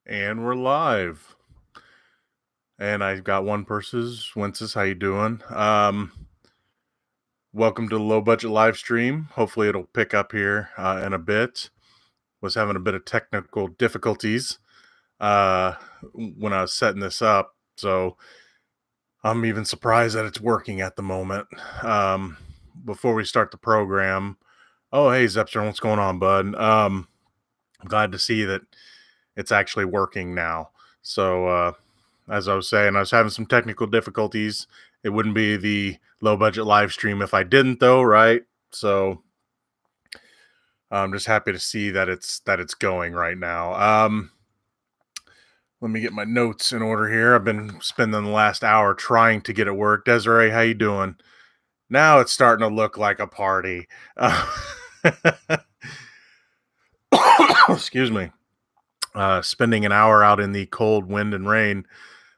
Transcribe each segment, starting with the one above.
And we're live. And I've got one person's Wences, how you doing? Welcome to the Low Budget Livestream. Hopefully it'll pick up here in a bit. Was having a bit of technical difficulties when I was setting this up, so I'm even surprised that it's working at the moment. Before we start the program, oh hey Zepster, what's going on, bud? I'm glad to see that it's actually working now. So as I was saying, I was having some technical difficulties. It wouldn't be the low budget live stream if I didn't, though, right? So I'm just happy to see that it's going right now. Let me get my notes in order here. I've been spending the last hour trying to get it work. Desiree, how you doing? Now it's starting to look like a party. Excuse me. Spending an hour out in the cold wind and rain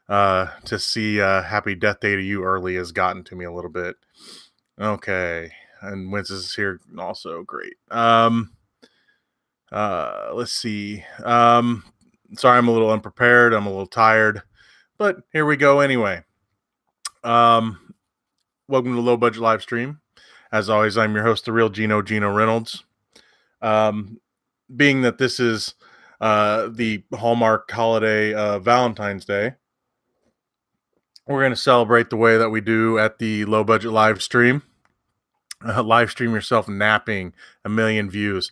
to see Happy Death Day to You early has gotten to me a little bit. Okay. And Wiz is here also. Great. Let's see. Sorry, I'm a little unprepared. I'm a little tired, but here we go anyway. Welcome to Low Budget Live Stream. As always, I'm your host, the real Gino Reynolds. Being that this is the Hallmark holiday, Valentine's Day, we're going to celebrate the way that we do at the Low Budget Live Stream. Live stream yourself napping, 1 million views.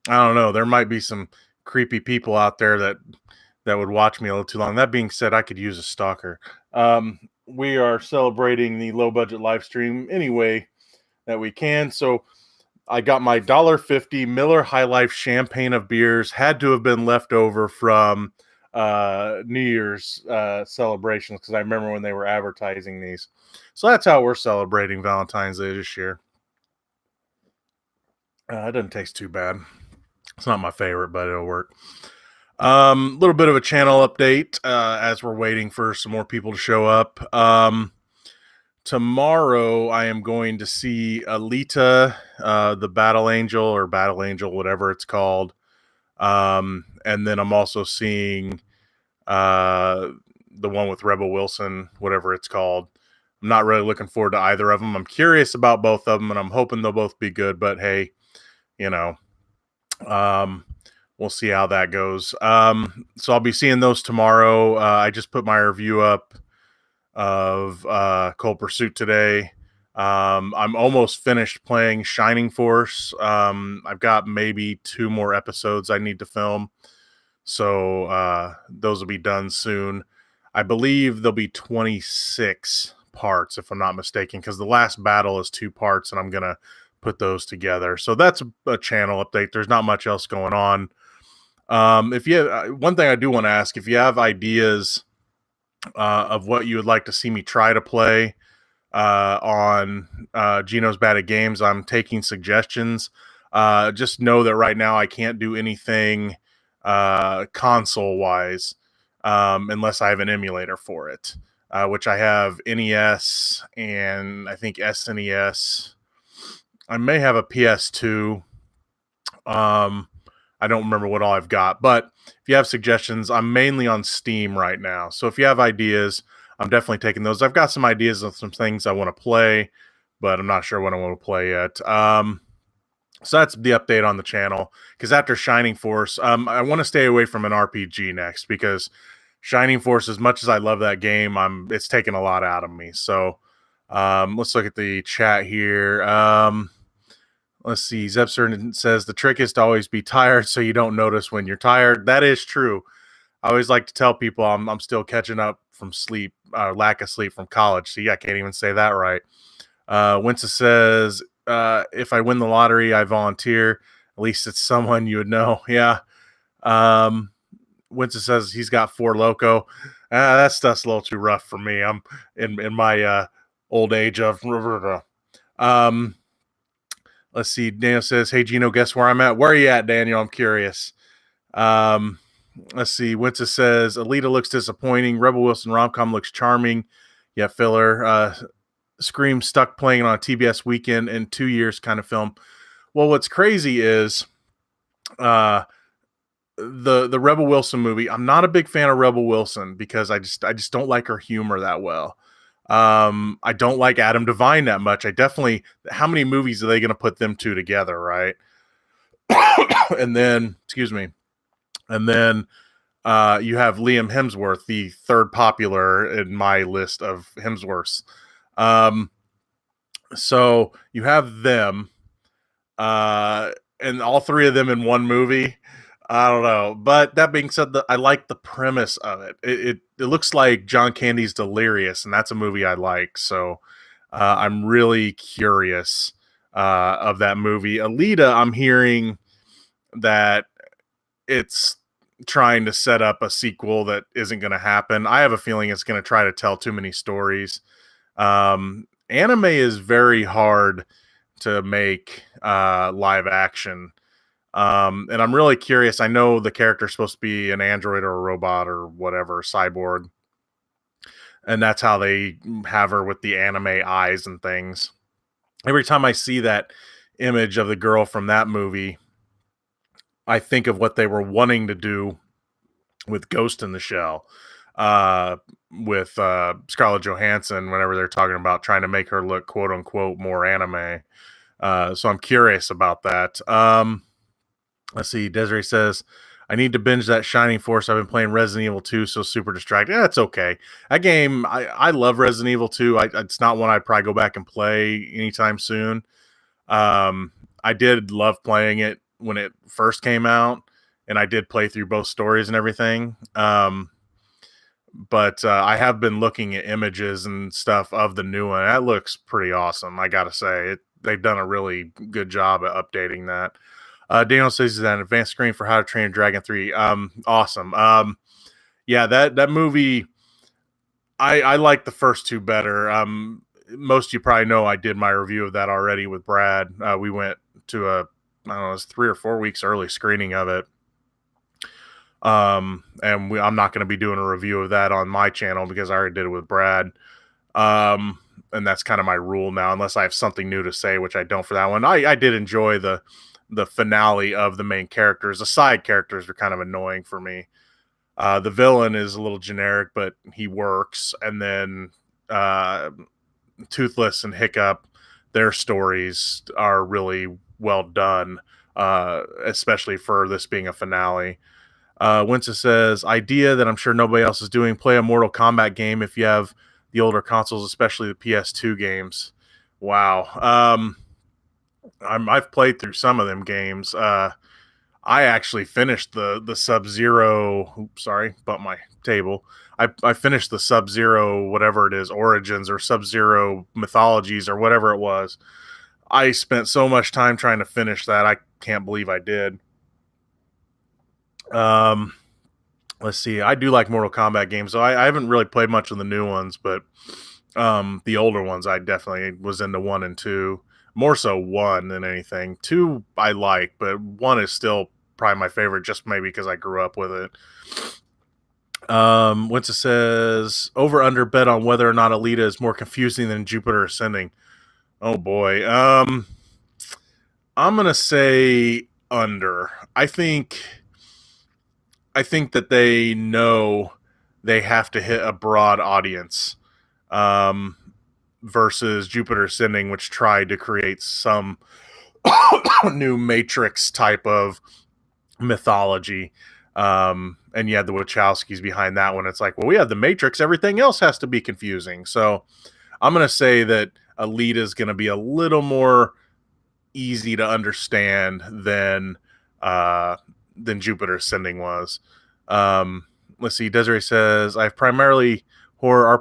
I don't know. There might be some creepy people out there that would watch me a little too long. That being said, I could use a stalker. We are celebrating the Low Budget Live Stream any way that we can. So I got my $1.50 Miller High Life champagne of beers. Had to have been left over from New Year's celebrations, because I remember when they were advertising these. So that's how we're celebrating Valentine's Day this year. It doesn't taste too bad. It's not my favorite, but it'll work. Little bit of a channel update as we're waiting for some more people to show up. Tomorrow I am going to see Alita, the Battle Angel, whatever it's called. And then I'm also seeing the one with Rebel Wilson, whatever it's called. I'm not really looking forward to either of them. I'm curious about both of them, and I'm hoping they'll both be good, but hey, we'll see how that goes. So I'll be seeing those tomorrow. I just put my review up of Cold Pursuit today. I'm almost finished playing Shining Force. I've got maybe 2 more episodes I need to film, so those will be done soon. I believe there'll be 26 parts, if I'm not mistaken, because the last battle is 2 parts, and I'm gonna put those together. So that's a channel update. There's not much else going on. If you have, one thing I do want to ask, if you have ideas of what you would like to see me try to play on Gino's Bad at Games, I'm taking suggestions. Just know that right now I can't do anything console wise unless I have an emulator for it, which I have NES and I think SNES. I may have a PS2. I don't remember what all I've got, but if you have suggestions, I'm mainly on Steam right now. So if you have ideas, I'm definitely taking those. I've got some ideas of some things I want to play, but I'm not sure what I want to play yet. So that's the update on the channel, because after Shining Force, I want to stay away from an RPG next, because Shining Force, as much as I love that game, it's taken a lot out of me. So let's look at the chat here. Let's see. Zepser says the trick is to always be tired so you don't notice when you're tired. That is true. I always like to tell people I'm still catching up from sleep, lack of sleep from college. See, I can't even say that right. Winston says, if I win the lottery, I volunteer. At least it's someone you would know. Yeah. Winston says he's got 4 Loco. That stuff's a little too rough for me. I'm in my old age of... Let's see. Daniel says, hey, Gino, guess where I'm at? Where are you at, Daniel? I'm curious. Let's see. Winston says, Alita looks disappointing. Rebel Wilson rom-com looks charming. Yeah, filler. Scream stuck playing on a TBS weekend in 2 years kind of film. Well, what's crazy is the Rebel Wilson movie. I'm not a big fan of Rebel Wilson because I just don't like her humor that well. I don't like Adam Devine that much. I definitely, how many movies are they going to put them two together, right? And then, excuse me, and then you have Liam Hemsworth, the third popular in my list of Hemsworths. Um, so you have them, uh, and all three of them in one movie. I don't know, but that being said, I like the premise of it. It looks like John Candy's Delirious, and that's a movie I like. So I'm really curious of that movie. Alita, I'm hearing that it's trying to set up a sequel that isn't going to happen. I have a feeling it's going to try to tell too many stories. Anime is very hard to make live action. And I'm really curious. I know the character's supposed to be an android or a robot or whatever, cyborg. And that's how they have her with the anime eyes and things. Every time I see that image of the girl from that movie, I think of what they were wanting to do with Ghost in the Shell, with Scarlett Johansson, whenever they're talking about trying to make her look quote unquote more anime. So I'm curious about that. Let's see. Desiree says, I need to binge that Shining Force. I've been playing Resident Evil 2, so super distracted. Yeah, it's okay. That game, I love Resident Evil 2. It's not one I'd probably go back and play anytime soon. I did love playing it when it first came out, and I did play through both stories and everything. But I have been looking at images and stuff of the new one. That looks pretty awesome, I gotta say. They've done a really good job at updating that. Daniel says that an advanced screen for How to Train Dragon 3. Awesome. Yeah, that movie, I like the first two better. Most of you probably know I did my review of that already with Brad. We went to I don't know, it was 3 or 4 weeks early screening of it. And I'm not going to be doing a review of that on my channel because I already did it with Brad. And that's kind of my rule now, unless I have something new to say, which I don't for that one. I did enjoy the finale of the main characters. The side characters are kind of annoying for me. The villain is a little generic, but he works. And then Toothless and Hiccup, their stories are really well done, especially for this being a finale. Winsa says, idea that I'm sure nobody else is doing, play a Mortal Kombat game if you have the older consoles, especially the PS2 games. Wow. I've played through some of them games. I actually finished the Sub-Zero. Oops, sorry, bumped my table. I finished the Sub-Zero, whatever it is, Origins or Sub-Zero Mythologies or whatever it was. I spent so much time trying to finish that. I can't believe I did. Let's see. I do like Mortal Kombat games, so I haven't really played much of the new ones, but the older ones I definitely was into 1 and 2. More so 1 than anything. 2 I like, but 1 is still probably my favorite, just maybe because I grew up with it. Winsa says, over under bet on whether or not Alita is more confusing than Jupiter Ascending. Oh boy. I'm gonna say under. I think that they know they have to hit a broad audience. Versus Jupiter Ascending, which tried to create some new Matrix type of mythology. And you had the Wachowskis behind that one. It's like, well, we have the Matrix. Everything else has to be confusing. So I'm going to say that Alita is going to be a little more easy to understand than Jupiter Ascending was. Let's see. Desiree says, I've primarily horror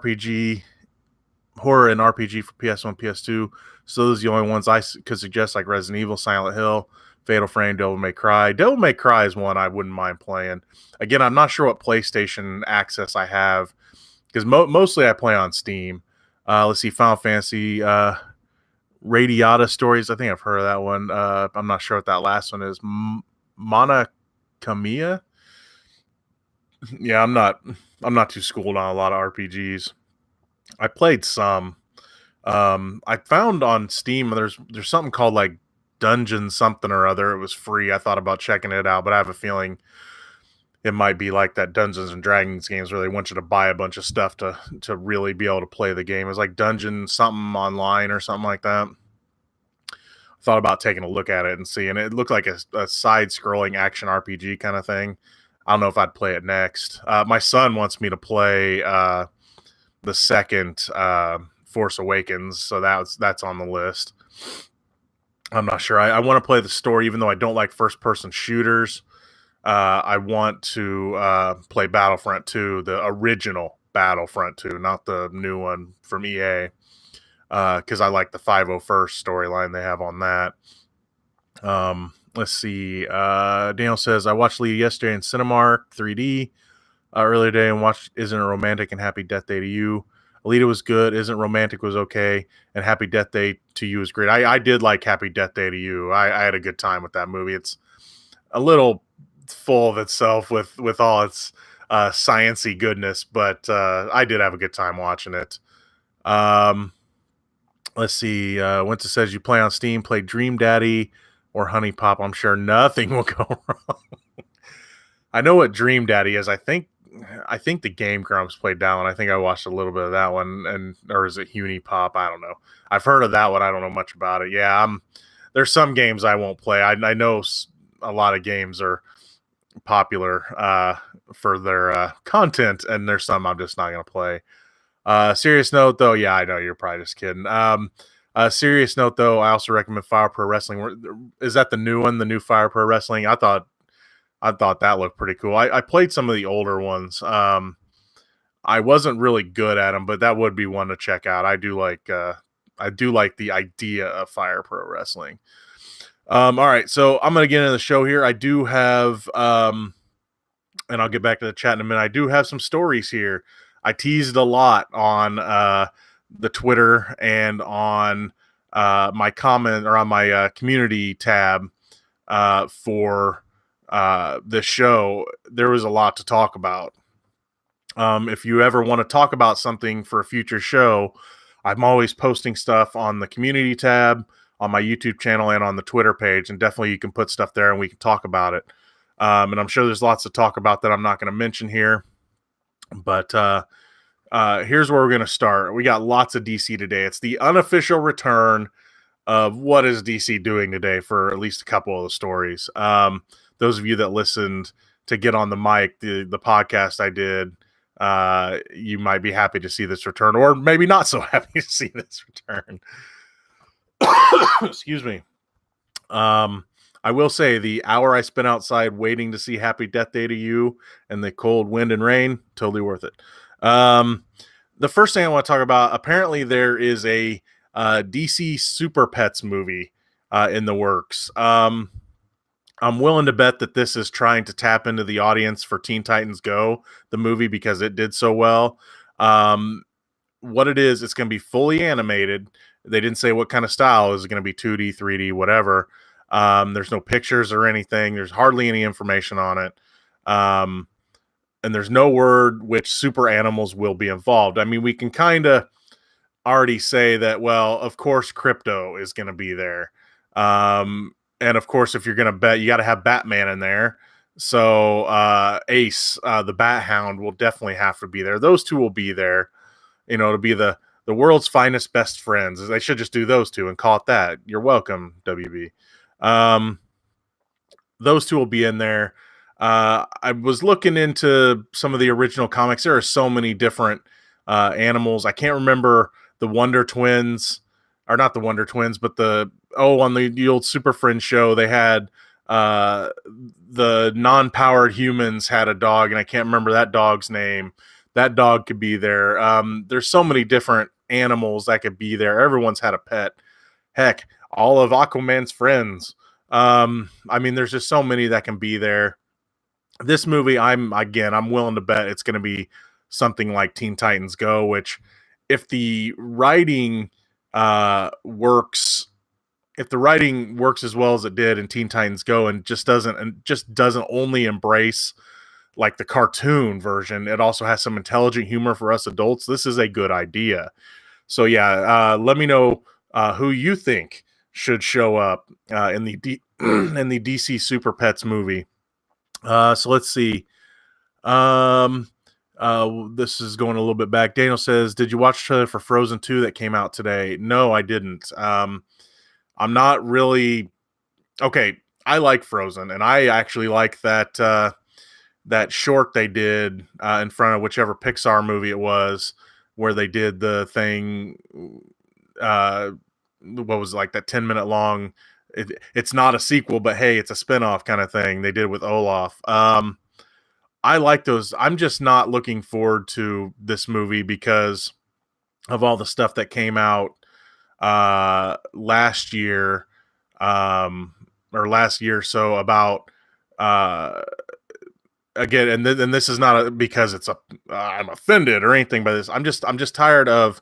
and RPG for PS1, PS2. So those are the only ones I could suggest, like Resident Evil, Silent Hill, Fatal Frame, Devil May Cry. Devil May Cry is one I wouldn't mind playing. Again, I'm not sure what PlayStation access I have because mostly I play on Steam. Let's see, Final Fantasy, Radiata Stories. I think I've heard of that one. I'm not sure what that last one is. Mana Kamiya. Yeah, I'm not too schooled on a lot of RPGs. I played some. I found on Steam there's something called like Dungeon something or other. It was free. I thought about checking it out, but I have a feeling it might be like that Dungeons and Dragons games where they want you to buy a bunch of stuff to really be able to play the game. It's like Dungeon something online or something like that. Thought about taking a look at it and seeing it. It looked like a side-scrolling action RPG kind of thing. I don't know if I'd play it next. My son wants me to play the second Force Awakens, so that's on the list. I'm not sure. I want to play the story, even though I don't like first-person shooters. I want to play Battlefront 2, the original Battlefront 2, not the new one from EA, because I like the 501st storyline they have on that. Let's see. Daniel says, I watched Lee yesterday in Cinemark 3D earlier today and watched Isn't It Romantic and Happy Death Day to You. Alita was good. Isn't Romantic was okay. And Happy Death Day to You was great. I did like Happy Death Day to You. I had a good time with that movie. It's a little full of itself with all its science-y goodness, but I did have a good time watching it. Let's see. Winter says, you play on Steam, play Dream Daddy or Honey Pop. I'm sure nothing will go wrong. I know what Dream Daddy is. I think the Game Grumps played that one. I think I watched a little bit of that one, or is it Honey Pop? I don't know. I've heard of that one. I don't know much about it. Yeah, there's some games I won't play. I know a lot of games are popular for their content, and there's some I'm just not going to play. Serious note, though, yeah, I know you're probably just kidding. Serious note, though, I also recommend Fire Pro Wrestling. Is that the new one, the new Fire Pro Wrestling? I thought that looked pretty cool. I played some of the older ones. I wasn't really good at them, but that would be one to check out. I do like the idea of Fire Pro Wrestling. All right, so I'm gonna get into the show here. I do have, and I'll get back to the chat in a minute. I do have some stories here. I teased a lot on the Twitter and on my comment or on my community tab for this show. There was a lot to talk about. If you ever want to talk about something for a future show, I'm always posting stuff on the community tab, on my YouTube channel, and on the Twitter page, and definitely you can put stuff there and we can talk about it. And I'm sure there's lots to talk about that I'm not going to mention here. But here's where we're going to start. We got lots of DC today. It's the unofficial return of what is DC doing today for at least a couple of the stories. Those of you that listened to Get on the Mic, the podcast I did, you might be happy to see this return, or maybe not so happy to see this return. Excuse me. I will say the hour I spent outside waiting to see Happy Death Day to You and the cold wind and rain, totally worth it. The first thing I want to talk about, apparently there is a DC Super Pets movie in the works. I'm willing to bet that this is trying to tap into the audience for Teen Titans Go, the movie, because it did so well. What it is, it's going to be fully animated. They didn't say what kind of style. Is it going to be 2D, 3D, whatever? There's no pictures or anything. There's hardly any information on it. And there's no word which super animals will be involved. I mean, we can kind of already say that, well, of course, Crypto is going to be there. And of course, if you're going to bet, you got to have Batman in there. So Ace, the Bat Hound, will definitely have to be there. Those two will be there, to be the world's finest best friends. They should just do those two and call it that. You're welcome, WB. Those two will be in there. I was looking into some of the original comics. There are so many different animals. I can't remember the Wonder Twins, or not the Wonder Twins, but on the old Super Friends show, they had the non-powered humans had a dog, and I can't remember that dog's name. That dog could be there. There's so many different animals that could be there. Everyone's had a pet. Heck, all of Aquaman's friends. I mean, there's just so many that can be there. This movie, I'm willing to bet it's going to be something like Teen Titans Go, which if the writing works as well as it did in Teen Titans Go and just doesn't only embrace like the cartoon version, it also has some intelligent humor for us adults. This is a good idea. So yeah, let me know who you think should show up in the DC Super Pets movie. So let's see. Um, this is going a little bit back. Daniel says, "Did you watch the trailer for Frozen 2 that came out today?" No, I didn't. I'm not really okay. I like Frozen, and I actually like that short they did in front of whichever Pixar movie it was, where they did the thing. Uh, what was it, like that 10-minute long? It's not a sequel, but hey, it's a spinoff kind of thing. They did with Olaf. I like those. I'm just not looking forward to this movie because of all the stuff that came out last year, or last year or so about uh again, and this is not because it's a I'm offended or anything by this. I'm just tired of,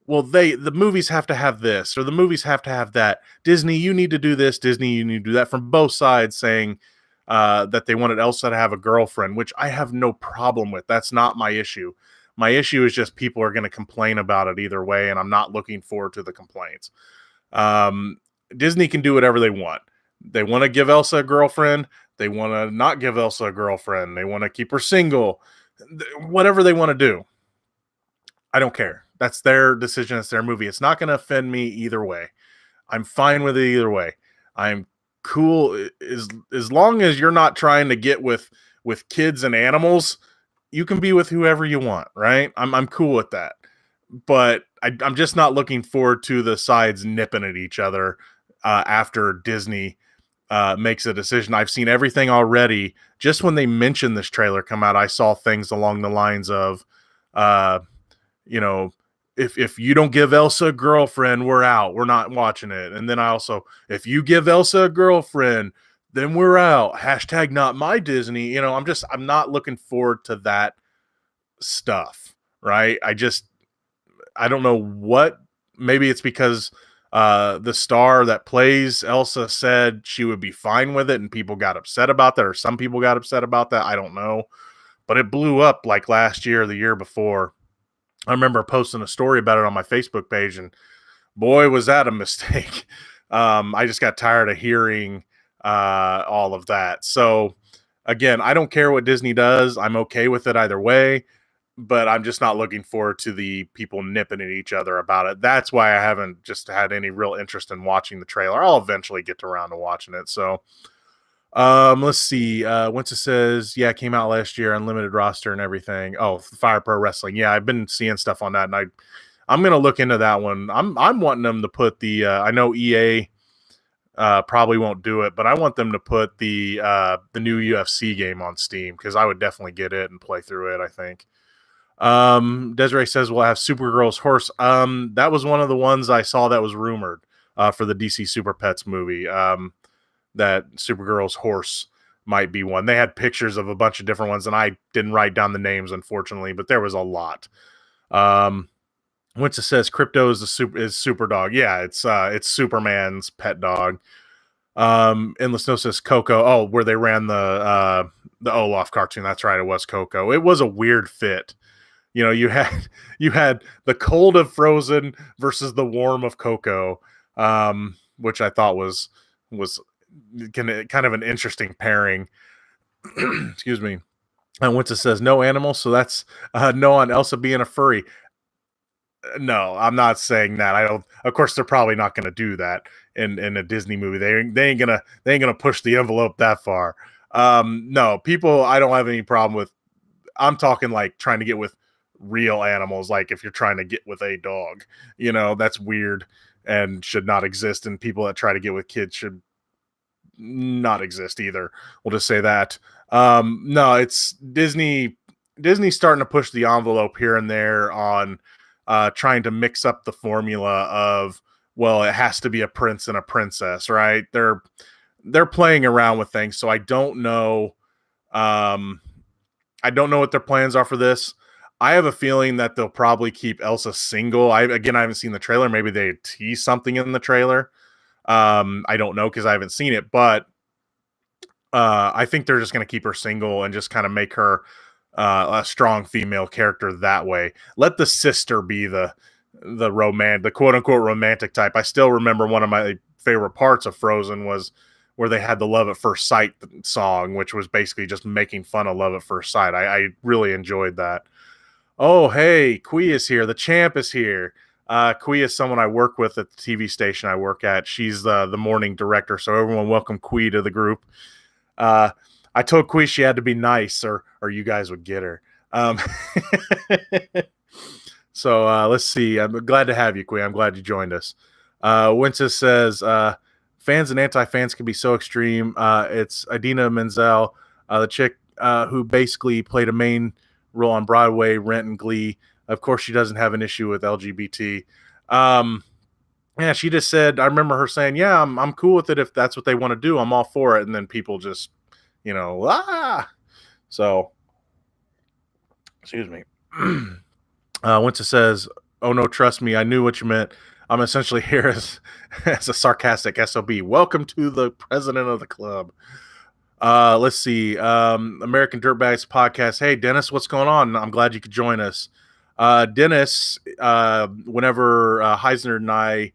well, the movies have to have this or the movies have to have that. Disney, you need to do this. Disney, you need to do that, from both sides, saying that they wanted Elsa to have a girlfriend, which I have no problem with. That's not my issue. My issue is just people are going to complain about it either way, and I'm not looking forward to the complaints. Um, Disney can do whatever they want. They want to give Elsa a girlfriend. They want to not give Elsa a girlfriend. They want to keep her single. Whatever they want to do, I don't care. That's their decision. It's their movie. It's not going to offend me either way. I'm fine with it either way. I'm cool as long as you're not trying to get with kids and animals. You can be with whoever you want, right? I'm cool with that. But I'm just not looking forward to the sides nipping at each other after Disney makes a decision. I've seen everything already. Just when they mentioned this trailer come out, I saw things along the lines of, uh, you know, if you don't give Elsa a girlfriend, we're out. We're not watching it. And then I also, if you give Elsa a girlfriend, then we're out. Hashtag not my Disney. I'm not looking forward to that stuff. Right. I don't know what, maybe it's because the star that plays Elsa said she would be fine with it and people got upset about that, or some people got upset about that. I don't know. But it blew up like last year or the year before. I remember posting a story about it on my Facebook page, and boy, was that a mistake. I just got tired of hearing all of that. So, again, I don't care what Disney does. I'm okay with it either way, but I'm just not looking forward to the people nipping at each other about it. That's why I haven't just had any real interest in watching the trailer. I'll eventually get around to watching it. So, let's see. Once it says, yeah, it came out last year, unlimited roster and everything. Oh, Fire Pro Wrestling. Yeah, I've been seeing stuff on that, and I'm gonna look into that one. I'm wanting them to put the. I know EA probably won't do it, but I want them to put the new UFC game on Steam, because I would definitely get it and play through it, I think. Desiree says we'll have Supergirl's horse. That was one of the ones I saw that was rumored for the DC Super Pets movie. That Supergirl's horse might be one. They had pictures of a bunch of different ones, and I didn't write down the names, unfortunately, but there was a lot. Once it says Crypto is super dog. Yeah, it's Superman's pet dog. Endless No says Coco. Oh, where they ran the Olaf cartoon. That's right, it was Coco. It was a weird fit. You had the cold of Frozen versus the warm of Coco, which I thought was kind of an interesting pairing. Excuse me. And once it says no animals, so that's no on Elsa being a furry. No, I'm not saying that. I don't. Of course, they're probably not going to do that in a Disney movie. They ain't gonna push the envelope that far. No, people. I don't have any problem with. I'm talking like trying to get with real animals. Like if you're trying to get with a dog, that's weird and should not exist. And people that try to get with kids should not exist either. We'll just say that. No, it's Disney. Disney's starting to push the envelope here and there on trying to mix up the formula of, well, it has to be a prince and a princess, right? They're playing around with things, so I don't know. I don't know what their plans are for this. I have a feeling that they'll probably keep Elsa single. I haven't seen the trailer. Maybe they tease something in the trailer. I don't know because I haven't seen it, but I think they're just going to keep her single and just kind of make her a strong female character that way. Let the sister be the quote unquote romantic type. I still remember one of my favorite parts of Frozen was where they had the Love at First Sight song, which was basically just making fun of Love at First Sight. I really enjoyed that. Oh, hey, Kui is here. The champ is here. Kui is someone I work with at the TV station I work at. She's the morning director. So everyone welcome Kui to the group. I told Kui she had to be nice or you guys would get her. So let's see. I'm glad to have you, Kui. I'm glad you joined us. Wincus says, fans and anti-fans can be so extreme. It's Idina Menzel, the chick who basically played a main role on Broadway, Rent, and Glee. Of course, she doesn't have an issue with LGBT. Yeah, she just said, I remember her saying, yeah, I'm cool with it if that's what they want to do. I'm all for it. And then people just, So, excuse me. Winston says, oh, no, trust me. I knew what you meant. I'm essentially here as a sarcastic SOB. Welcome to the president of the club. Let's see. American Dirtbags podcast. Hey, Dennis, what's going on? I'm glad you could join us. Dennis, whenever Heisner and I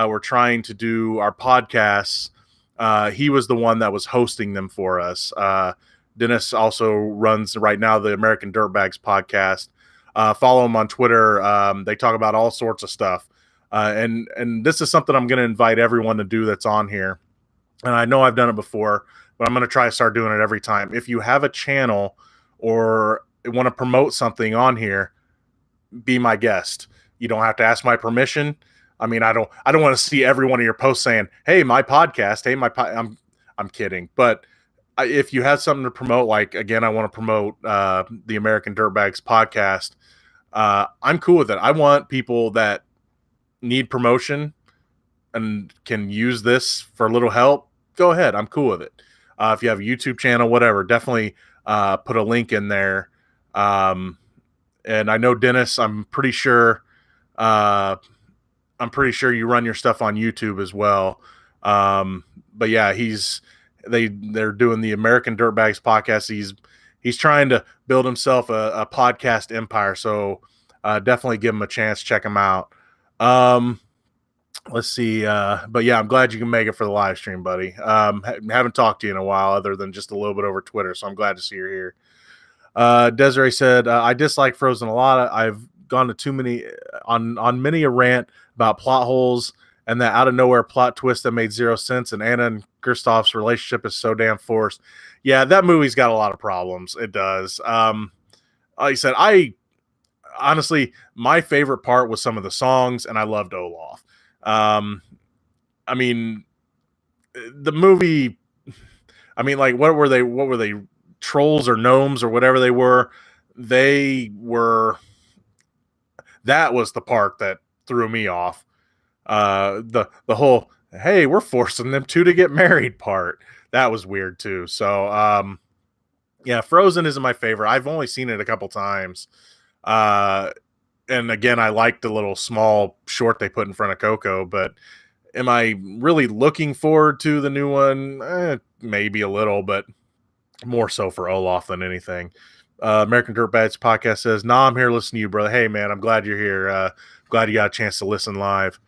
were trying to do our podcasts, he was the one that was hosting them for us. Dennis also runs right now the American Dirtbags podcast. Follow him on Twitter. They talk about all sorts of stuff. And this is something I'm going to invite everyone to do that's on here. And I know I've done it before, but I'm going to try to start doing it every time. If you have a channel or want to promote something on here, be my guest. You don't have to ask my permission. I mean, I don't want to see every one of your posts saying, "Hey, my podcast." Hey, I'm kidding. But if you have something to promote, like, again, I want to promote the American Dirtbags podcast, I'm cool with it. I want people that need promotion and can use this for a little help. Go ahead. I'm cool with it. If you have a YouTube channel, whatever, definitely put a link in there. And I know, Dennis, I'm pretty sure you run your stuff on YouTube as well. But yeah, they're doing the American Dirtbags podcast. He's trying to build himself a podcast empire. So definitely give him a chance. Check him out. Let's see. But yeah, I'm glad you can make it for the live stream, buddy. Haven't talked to you in a while other than just a little bit over Twitter. So I'm glad to see you're here. Desiree said, I dislike Frozen a lot. I've gone to too many on many a rant about plot holes and that out of nowhere plot twist that made zero sense. And Anna and Kristoff's relationship is so damn forced. Yeah, that movie's got a lot of problems. It does. Like I said, honestly, my favorite part was some of the songs, and I loved Olaf. I mean, the movie, I mean, like, what were they? Trolls or gnomes or whatever they were. That was the part that threw me off. The whole, hey, we're forcing them to get married part. That was weird too. So, yeah, Frozen isn't my favorite. I've only seen it a couple times. And again, I liked the little small short they put in front of Coco, but am I really looking forward to the new one? Maybe a little, but more so for Olaf than anything. American Dirtbags podcast says, nah, I'm here listening to you, brother. Hey, man, I'm glad you're here. Glad you got a chance to listen live.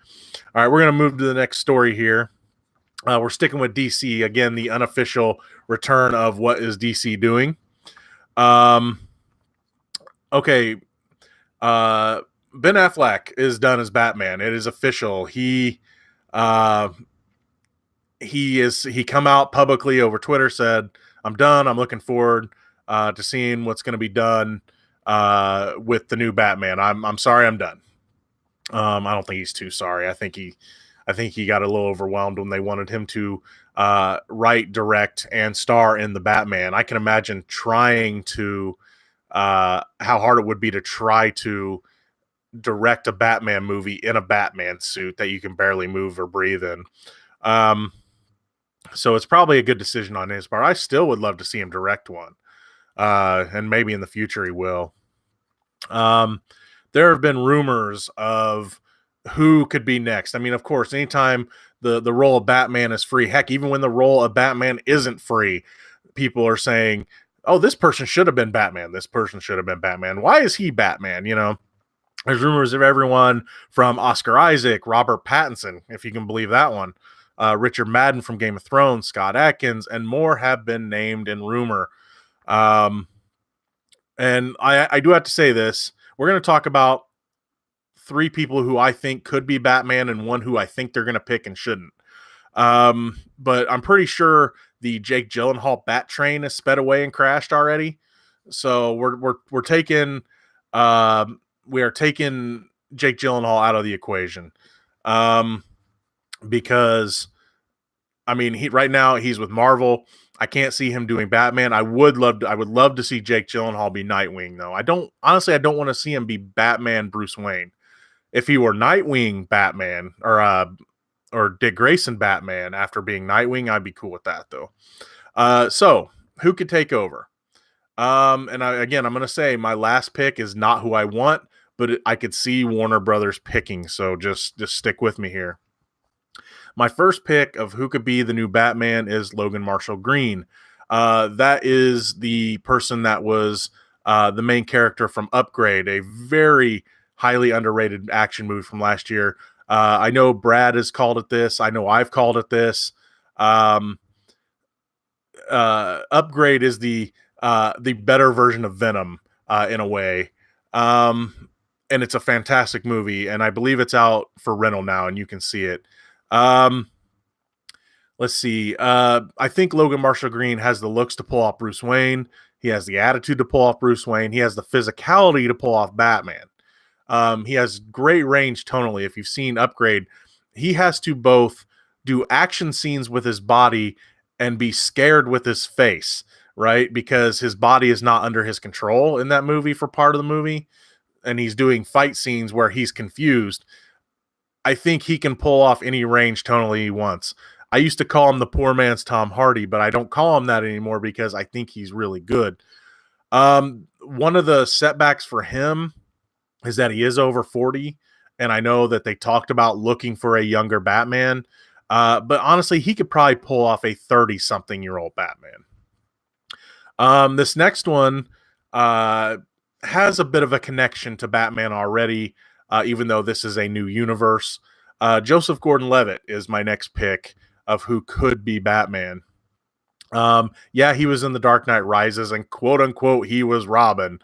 All right, we're going to move to the next story here. We're sticking with DC. Again, the unofficial return of what is DC doing. Okay. Ben Affleck is done as Batman. It is official. He come out publicly over Twitter, said, I'm done. I'm looking forward to seeing what's going to be done with the new Batman. I'm sorry, I'm done. I don't think he's too sorry. I think he got a little overwhelmed when they wanted him to write, direct, and star in the Batman. I can imagine trying to how hard it would be to try to direct a Batman movie in a Batman suit that you can barely move or breathe in. So it's probably a good decision on his part. I still would love to see him direct one. And maybe in the future he will. There have been rumors of who could be next. I mean, of course, anytime the role of Batman is free, heck, even when the role of Batman isn't free, people are saying, oh, this person should have been Batman. This person should have been Batman. Why is he Batman? You know, there's rumors of everyone from Oscar Isaac, Robert Pattinson, if you can believe that one, Richard Madden from Game of Thrones, Scott Adkins, and more have been named in rumor. And I do have to say this. We're going to talk about 3 people who I think could be Batman and one who I think they're going to pick and shouldn't. But I'm pretty sure the Jake Gyllenhaal Bat train has sped away and crashed already. So we're taking we are taking Jake Gyllenhaal out of the equation. Because I mean, right now he's with Marvel. I can't see him doing Batman. I would love to see Jake Gyllenhaal be Nightwing though. I don't want to see him be Batman Bruce Wayne. If he were Nightwing Batman or Dick Grayson Batman after being Nightwing, I'd be cool with that though. So who could take over? And I'm going to say my last pick is not who I want, but I could see Warner Brothers picking. So just stick with me here. My first pick of who could be the new Batman is Logan Marshall Green. That is the person that was the main character from Upgrade, a very highly underrated action movie from last year. I know Brad has called it this. I know I've called it this. Upgrade is the better version of Venom in a way. And it's a fantastic movie, and I believe it's out for rental now, and you can see it. Let's see. I think Logan Marshall Green has the looks to pull off Bruce Wayne. He has the attitude to pull off Bruce Wayne. He has the physicality to pull off Batman. He has great range tonally. If you've seen Upgrade, he has to both do action scenes with his body and be scared with his face, right? Because his body is not under his control in that movie for part of the movie. And he's doing fight scenes where he's confused. I think he can pull off any range tonally he wants. I used to call him the poor man's Tom Hardy, but I don't call him that anymore because I think he's really good. One of the setbacks for him is that he is over 40, and I know that they talked about looking for a younger Batman, but honestly, he could probably pull off a 30-something-year-old Batman. This next one has a bit of a connection to Batman already, even though this is a new universe. Joseph Gordon-Levitt is my next pick of who could be Batman. Yeah, he was in The Dark Knight Rises, and quote-unquote, he was Robin.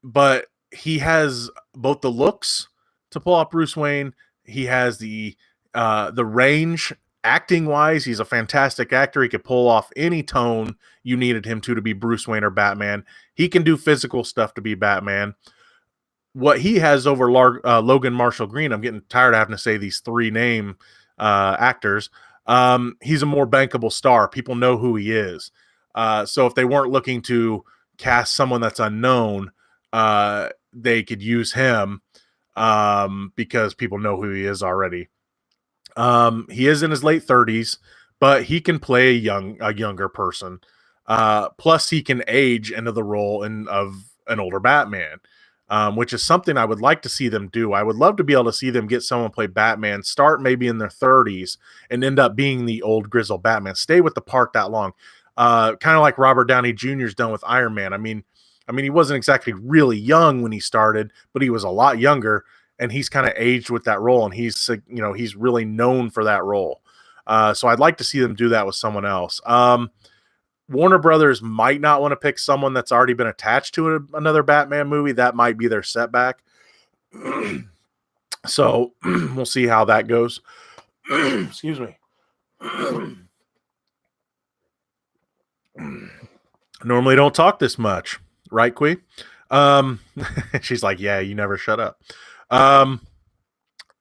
But he has both the looks to pull off Bruce Wayne. He has the range. Acting-wise, he's a fantastic actor. He could pull off any tone you needed him to be Bruce Wayne or Batman. He can do physical stuff to be Batman. What he has over Logan Marshall Green, I'm getting tired of having to say these 3 name actors. He's a more bankable star. People know who he is. So if they weren't looking to cast someone that's unknown, they could use him because people know who he is already. He is in his late 30s, but he can play a younger person. Plus, he can age into the role of an older Batman, which is something I would like to see them do. I would love to be able to see them get someone play Batman, start maybe in their 30s, and end up being the old grizzled Batman. Stay with the part that long, kind of like Robert Downey Jr.'s done with Iron Man. I mean, he wasn't exactly really young when he started, but he was a lot younger. And he's kind of aged with that role, and he's really known for that role. So I'd like to see them do that with someone else. Warner Brothers might not want to pick someone that's already been attached to another Batman movie. That might be their setback. So we'll see how that goes. Excuse me. Normally don't talk this much, right, Quee? She's like, yeah, you never shut up.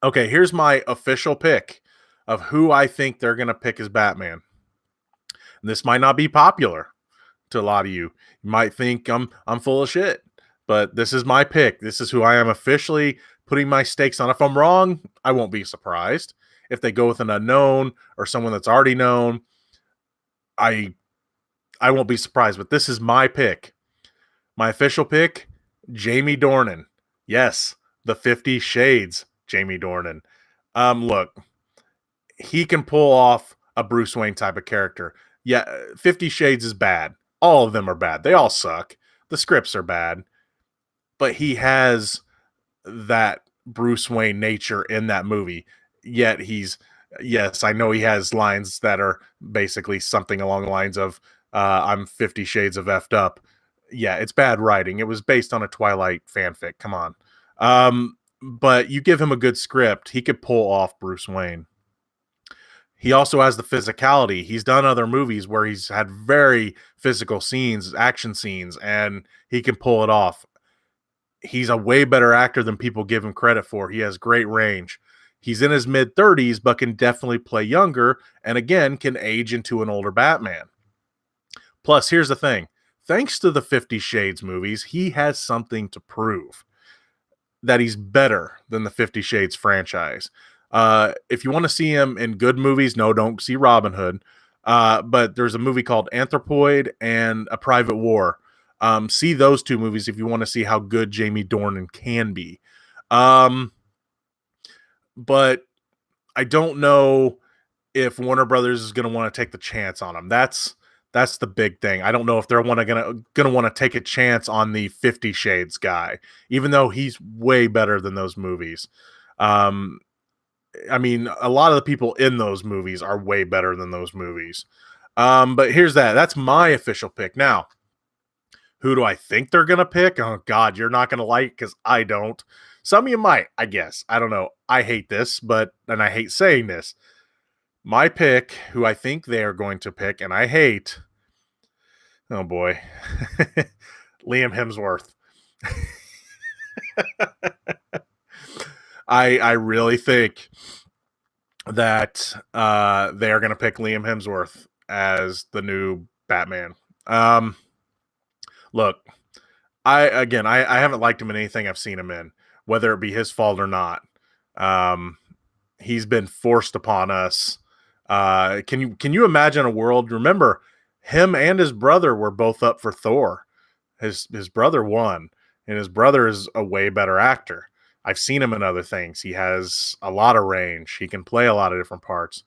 Okay, here's my official pick of who I think they're going to pick as Batman. And this might not be popular to a lot of you. You might think I'm full of shit, but this is my pick. This is who I am officially putting my stakes on. If I'm wrong, I won't be surprised. If they go with an unknown or someone that's already known, I won't be surprised, but this is my pick. My official pick, Jamie Dornan. Yes, the 50 Shades Jamie Dornan. Look, he can pull off a Bruce Wayne type of character. Yeah, 50 Shades is bad. All of them are bad. They all suck. The scripts are bad. But he has that Bruce Wayne nature in that movie. Yet he's Yes, I know he has lines that are basically something along the lines of "I'm 50 Shades of effed up." Yeah, it's bad writing. It was based on a Twilight fanfic. Come on, but you give him a good script, he could pull off Bruce Wayne. He also has the physicality. He's done other movies where he's had very physical scenes, action scenes, and he can pull it off. He's a way better actor than people give him credit for. He has great range. He's in his mid 30s, but can definitely play younger, and again, can age into an older Batman. Plus, here's the thing, thanks to the 50 Shades movies, he has something to prove that he's better than the 50 Shades franchise. If you want to see him in good movies, no, don't see Robin Hood. But there's a movie called Anthropoid and A Private War. See those two movies if you want to see how good Jamie Dornan can be. But I don't know if Warner Brothers is going to want to take the chance on him. That's the big thing. I don't know if they're gonna want to take a chance on the 50 Shades guy, even though he's way better than those movies. Um, I mean, a lot of the people in those movies are way better than those movies. But here's that. That's my official pick. Now, who do I think they're gonna pick? Oh God, you're not gonna like because I don't. Some of you might, I guess. I don't know. I hate this, and I hate saying this. My pick, who I think they are going to pick, and I hate. Oh boy, Liam Hemsworth. I really think that they are going to pick Liam Hemsworth as the new Batman. Look, I haven't liked him in anything I've seen him in, whether it be his fault or not. He's been forced upon us. Can you imagine a world? Remember, him and his brother were both up for Thor. His brother won, and his brother is a way better actor. I've seen him in other things. He has a lot of range. He can play a lot of different parts.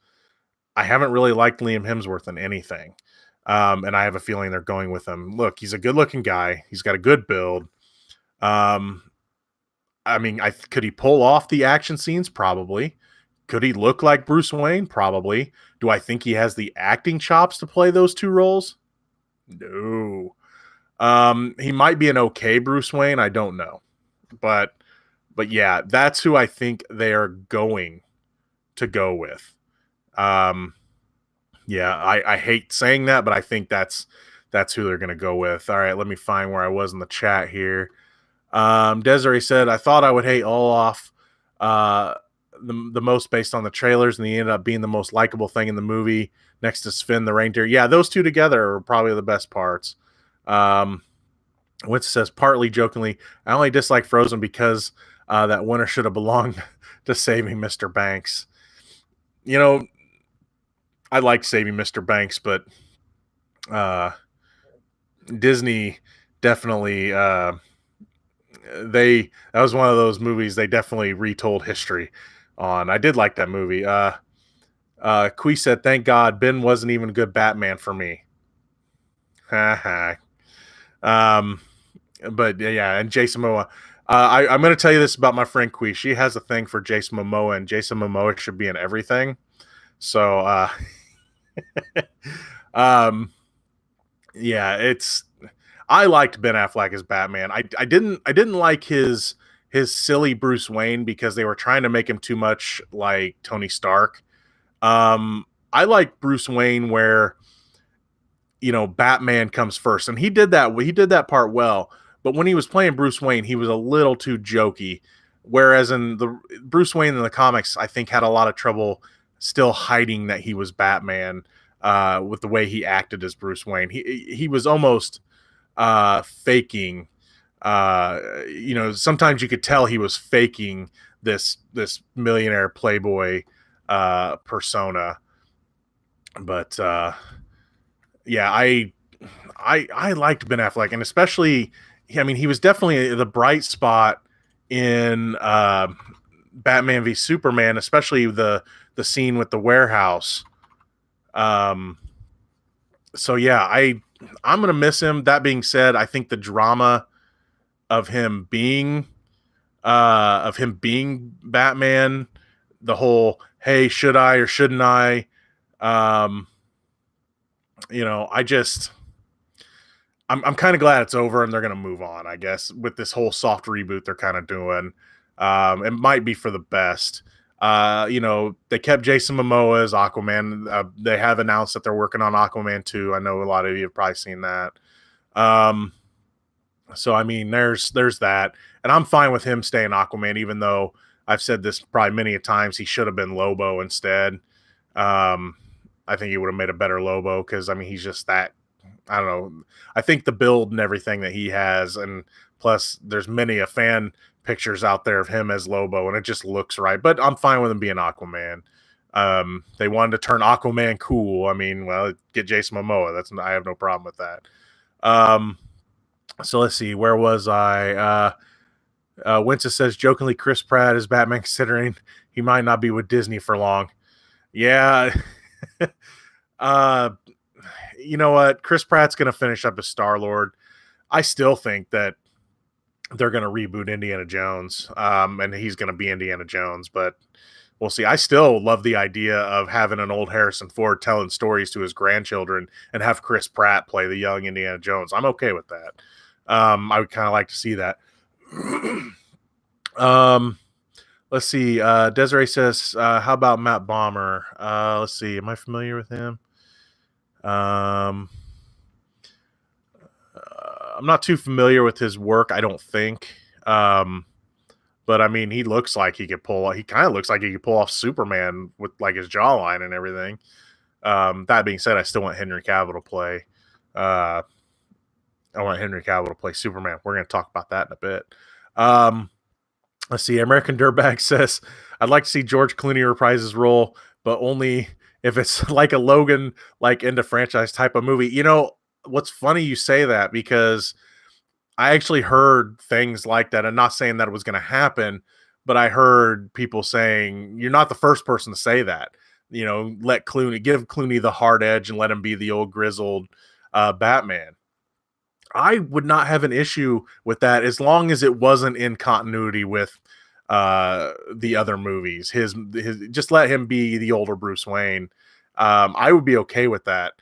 I haven't really liked Liam Hemsworth in anything. And I have a feeling they're going with him. Look, he's a good-looking guy. He's got a good build. Um, I mean, could he pull off the action scenes? Probably. Could he look like Bruce Wayne? Probably. Do I think he has the acting chops to play those two roles? No. He might be an okay Bruce Wayne. I don't know. But yeah, that's who I think they are going to go with. Yeah, I hate saying that, but I think that's who they're going to go with. All right, let me find where I was in the chat here. Desiree said, I thought I would hate Olaf the most based on the trailers, and he ended up being the most likable thing in the movie next to Sven the reindeer. Yeah, those two together are probably the best parts. Which says, partly jokingly, I only dislike Frozen because that winner should have belonged to Saving Mr. Banks. You know, I like Saving Mr. Banks, but Disney definitely that was one of those movies they definitely retold history on. I did like that movie. Kui said, thank God Ben wasn't even a good Batman for me. But yeah, and Jason Momoa. I'm going to tell you this about my friend Kui. She has a thing for Jason Momoa, and Jason Momoa should be in everything. So, yeah, I liked Ben Affleck as Batman. I didn't like his silly Bruce Wayne because they were trying to make him too much like Tony Stark. I like Bruce Wayne where, you know, Batman comes first, and he did that part well. But when he was playing Bruce Wayne, he was a little too jokey. Whereas in the Bruce Wayne in the comics, I think had a lot of trouble still hiding that he was Batman with the way he acted as Bruce Wayne. He was almost faking. You know, sometimes you could tell he was faking this millionaire playboy persona. But yeah, I liked Ben Affleck, and especially, I mean, he was definitely the bright spot in Batman v Superman, especially the scene with the warehouse. So yeah, I'm gonna miss him. That being said, I think the drama of him being Batman the whole, hey, should I or shouldn't I? Um, I just I'm kind of glad it's over and they're gonna move on. I guess with this whole soft reboot they're kind of doing, it might be for the best. They kept Jason Momoa as Aquaman. They have announced that they're working on Aquaman 2. I know a lot of you have probably seen that. Um, so I mean, there's that, and I'm fine with him staying Aquaman, even though I've said this probably many a times. He should have been Lobo instead. Um, I think he would have made a better Lobo because I mean he's just that. I don't know. I think the build and everything that he has, and plus there's many a fan pictures out there of him as Lobo, and it just looks right. But I'm fine with him being Aquaman. They wanted to turn Aquaman cool. I mean, well, get Jason Momoa. I have no problem with that. So let's see. Where was I? Winston says jokingly, Chris Pratt is Batman, considering he might not be with Disney for long. Yeah. You know what? Chris Pratt's going to finish up as Star-Lord. I still think that they're going to reboot Indiana Jones, and he's going to be Indiana Jones, but we'll see. I still love the idea of having an old Harrison Ford telling stories to his grandchildren and have Chris Pratt play the young Indiana Jones. I'm okay with that. I would kind of like to see that. Let's see. Desiree says, how about Matt Bomber? Let's see. Am I familiar with him? I'm not too familiar with his work, I don't think. But I mean, he kind of looks like he could pull off Superman with like his jawline and everything. That being said, I still want Henry Cavill to play. I want Henry Cavill to play Superman. We're going to talk about that in a bit. Let's see. American Dirtbag says, I'd like to see George Clooney reprise his role, but only if it's like a Logan, like into franchise type of movie. What's funny you say that, because I actually heard things like that. I'm not saying that it was going to happen, but I heard people saying, you're not the first person to say that. Give Clooney the hard edge and let him be the old grizzled Batman. I would not have an issue with that as long as it wasn't in continuity with the other movies. His just let him be the older Bruce Wayne. I would be okay with that.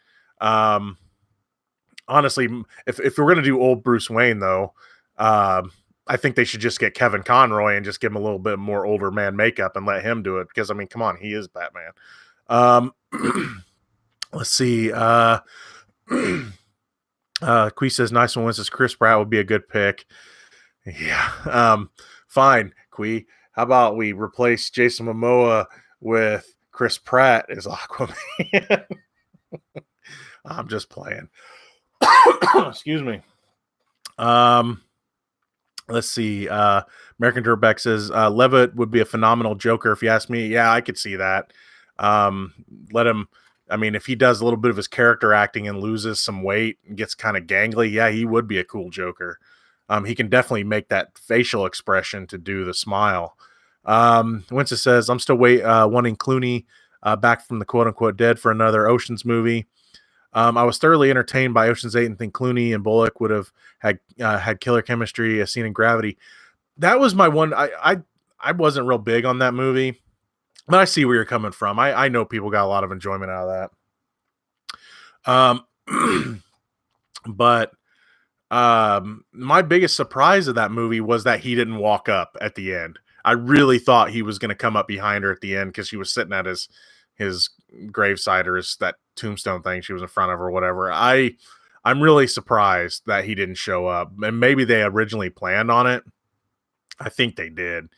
Honestly, if we're gonna do old Bruce Wayne though, I think they should just get Kevin Conroy and just give him a little bit more older man makeup and let him do it, because I mean, come on, he is Batman. Let's see. Quee says nice one. Says Chris Pratt would be a good pick. Yeah. Fine, Quee. How about we replace Jason Momoa with Chris Pratt as Aquaman? I'm just playing. Excuse me. Let's see. American Dirtback says Levitt would be a phenomenal Joker if you ask me. Yeah, I could see that. Let him. I mean, if he does a little bit of his character acting and loses some weight and gets kind of gangly, yeah, he would be a cool Joker. He can definitely make that facial expression to do the smile. Winston says, I'm still wanting Clooney back from the quote-unquote dead for another Oceans movie. I was thoroughly entertained by Ocean's 8 and think Clooney and Bullock would have had killer chemistry, as seen in Gravity. That was my one. I wasn't real big on that movie, but I see where you're coming from. I know people got a lot of enjoyment out of that. But my biggest surprise of that movie was that he didn't walk up at the end. I really thought he was going to come up behind her at the end, because she was sitting at his graveside, or that tombstone thing she was in front of, or whatever. I'm really surprised that he didn't show up, and maybe they originally planned on it. I think they did.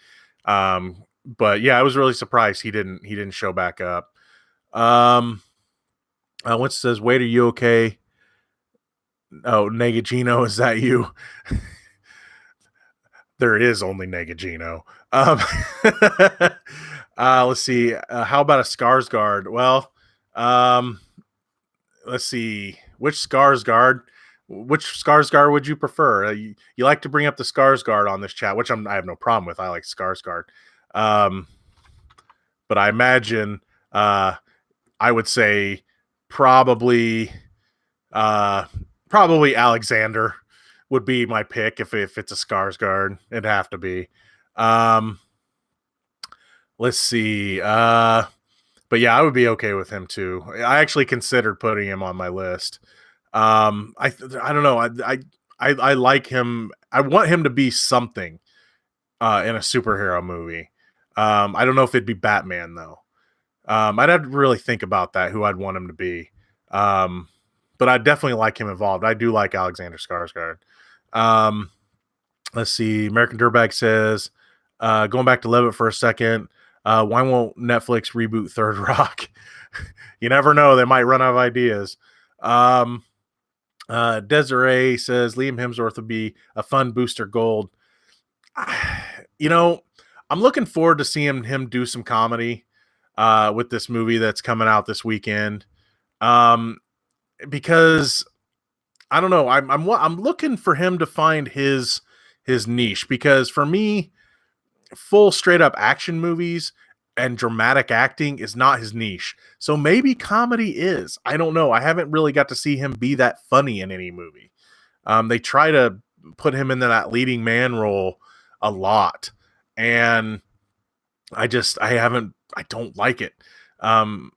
But yeah, I was really surprised he didn't show back up. Winston says, wait, are you okay? Oh, Negagino, is that you? There is only Negagino. Let's see. How about a Skarsgård? Well, let's see. Which Skarsgård would you prefer? You like to bring up the Skarsgård on this chat, which I have no problem with. I like Skarsgård. But I imagine I would say probably Alexander would be my pick if it's a Skarsgård. It'd have to be. Let's see. But yeah, I would be okay with him too. I actually considered putting him on my list. I don't know. I like him. I want him to be something in a superhero movie. I don't know if it'd be Batman though. I'd have to really think about that. Who I'd want him to be. Um, but I definitely like him involved. I do like Alexander Skarsgård. Um, let's see. American Dirtbag says, going back to Levitt for a second. Why won't Netflix reboot Third Rock? You never know; they might run out of ideas. Um, Desiree says Liam Hemsworth would be a fun Booster Gold. You know, I'm looking forward to seeing him do some comedy with this movie that's coming out this weekend. Um, because I don't know, I'm looking for him to find his niche because for me, full straight up action movies and dramatic acting is not his niche. So maybe comedy is. I don't know. I haven't really got to see him be that funny in any movie. They try to put him into that leading man role a lot, and I don't like it. Um,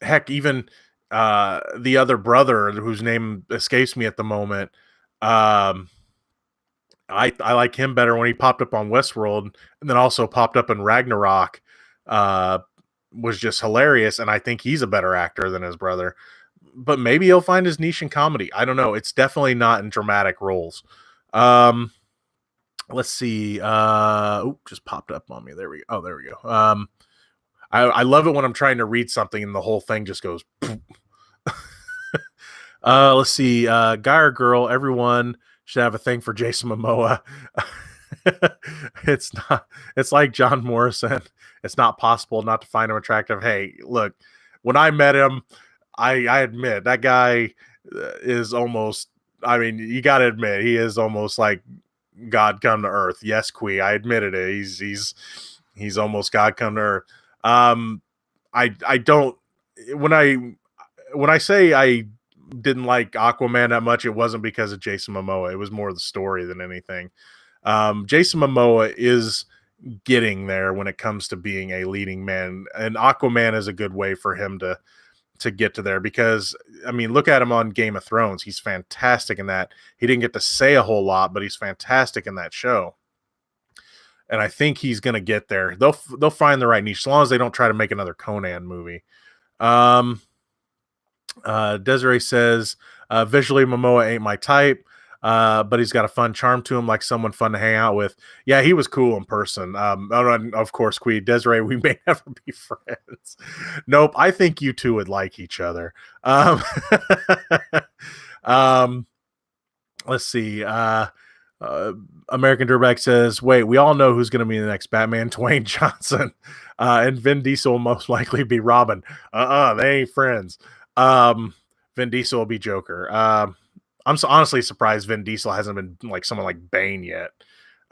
heck, even the other brother whose name escapes me at the moment. Um, I like him better when he popped up on Westworld and then also popped up in Ragnarok. Uh, was just hilarious, and I think he's a better actor than his brother. But maybe he'll find his niche in comedy. I don't know. It's definitely not in dramatic roles. Um, let's see. Just popped up on me. There we go. Oh, there we go. I love it when I'm trying to read something and the whole thing just goes. Let's see. Guy or girl, everyone should have a thing for Jason Momoa. It's not. It's like John Morrison. It's not possible not to find him attractive. Hey, look, when I met him, I admit that guy is almost. I mean, you got to admit he is almost like God come to earth. Yes, Quee, I admitted it. He's almost God come to earth. Um, I don't when I say I didn't like Aquaman that much, it wasn't because of Jason Momoa. It was more the story than anything. Jason Momoa is getting there when it comes to being a leading man, and Aquaman is a good way for him to get to there because I mean, look at him on Game of Thrones. He's fantastic in that. He didn't get to say a whole lot, but he's fantastic in that show. And I think he's going to get there. They'll find the right niche as long as they don't try to make another Conan movie. Desiree says, visually Momoa ain't my type, but he's got a fun charm to him, like someone fun to hang out with. Yeah, he was cool in person. Of course, Queen Desiree, we may never be friends. Nope, I think you two would like each other. Um, let's see. American Dirtbag says, wait, we all know who's going to be the next Batman, Dwayne Johnson. And Vin Diesel will most likely be Robin. They ain't friends. Vin Diesel will be Joker. I'm honestly surprised Vin Diesel hasn't been like someone like Bane yet.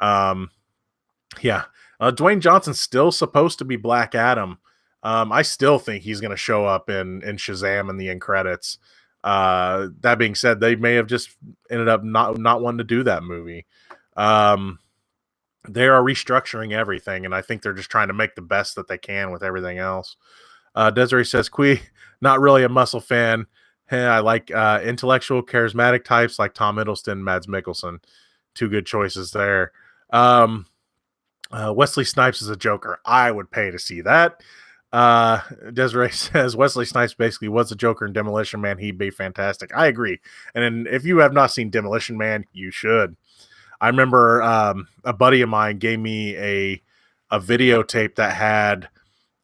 Yeah. Dwayne Johnson's still supposed to be Black Adam. I still think he's going to show up in Shazam in the end credits. That being said, they may have just ended up not wanting to do that movie. They are restructuring everything, and I think they're just trying to make the best that they can with everything else. Desiree says, Quee, not really a muscle fan. Hey, I like intellectual, charismatic types like Tom Hiddleston, Mads Mikkelsen. Two good choices there. Wesley Snipes is a Joker. I would pay to see that. Desiree says Wesley Snipes basically was a Joker in Demolition Man. He'd be fantastic. I agree. And if you have not seen Demolition Man, you should. I remember a buddy of mine gave me a videotape that had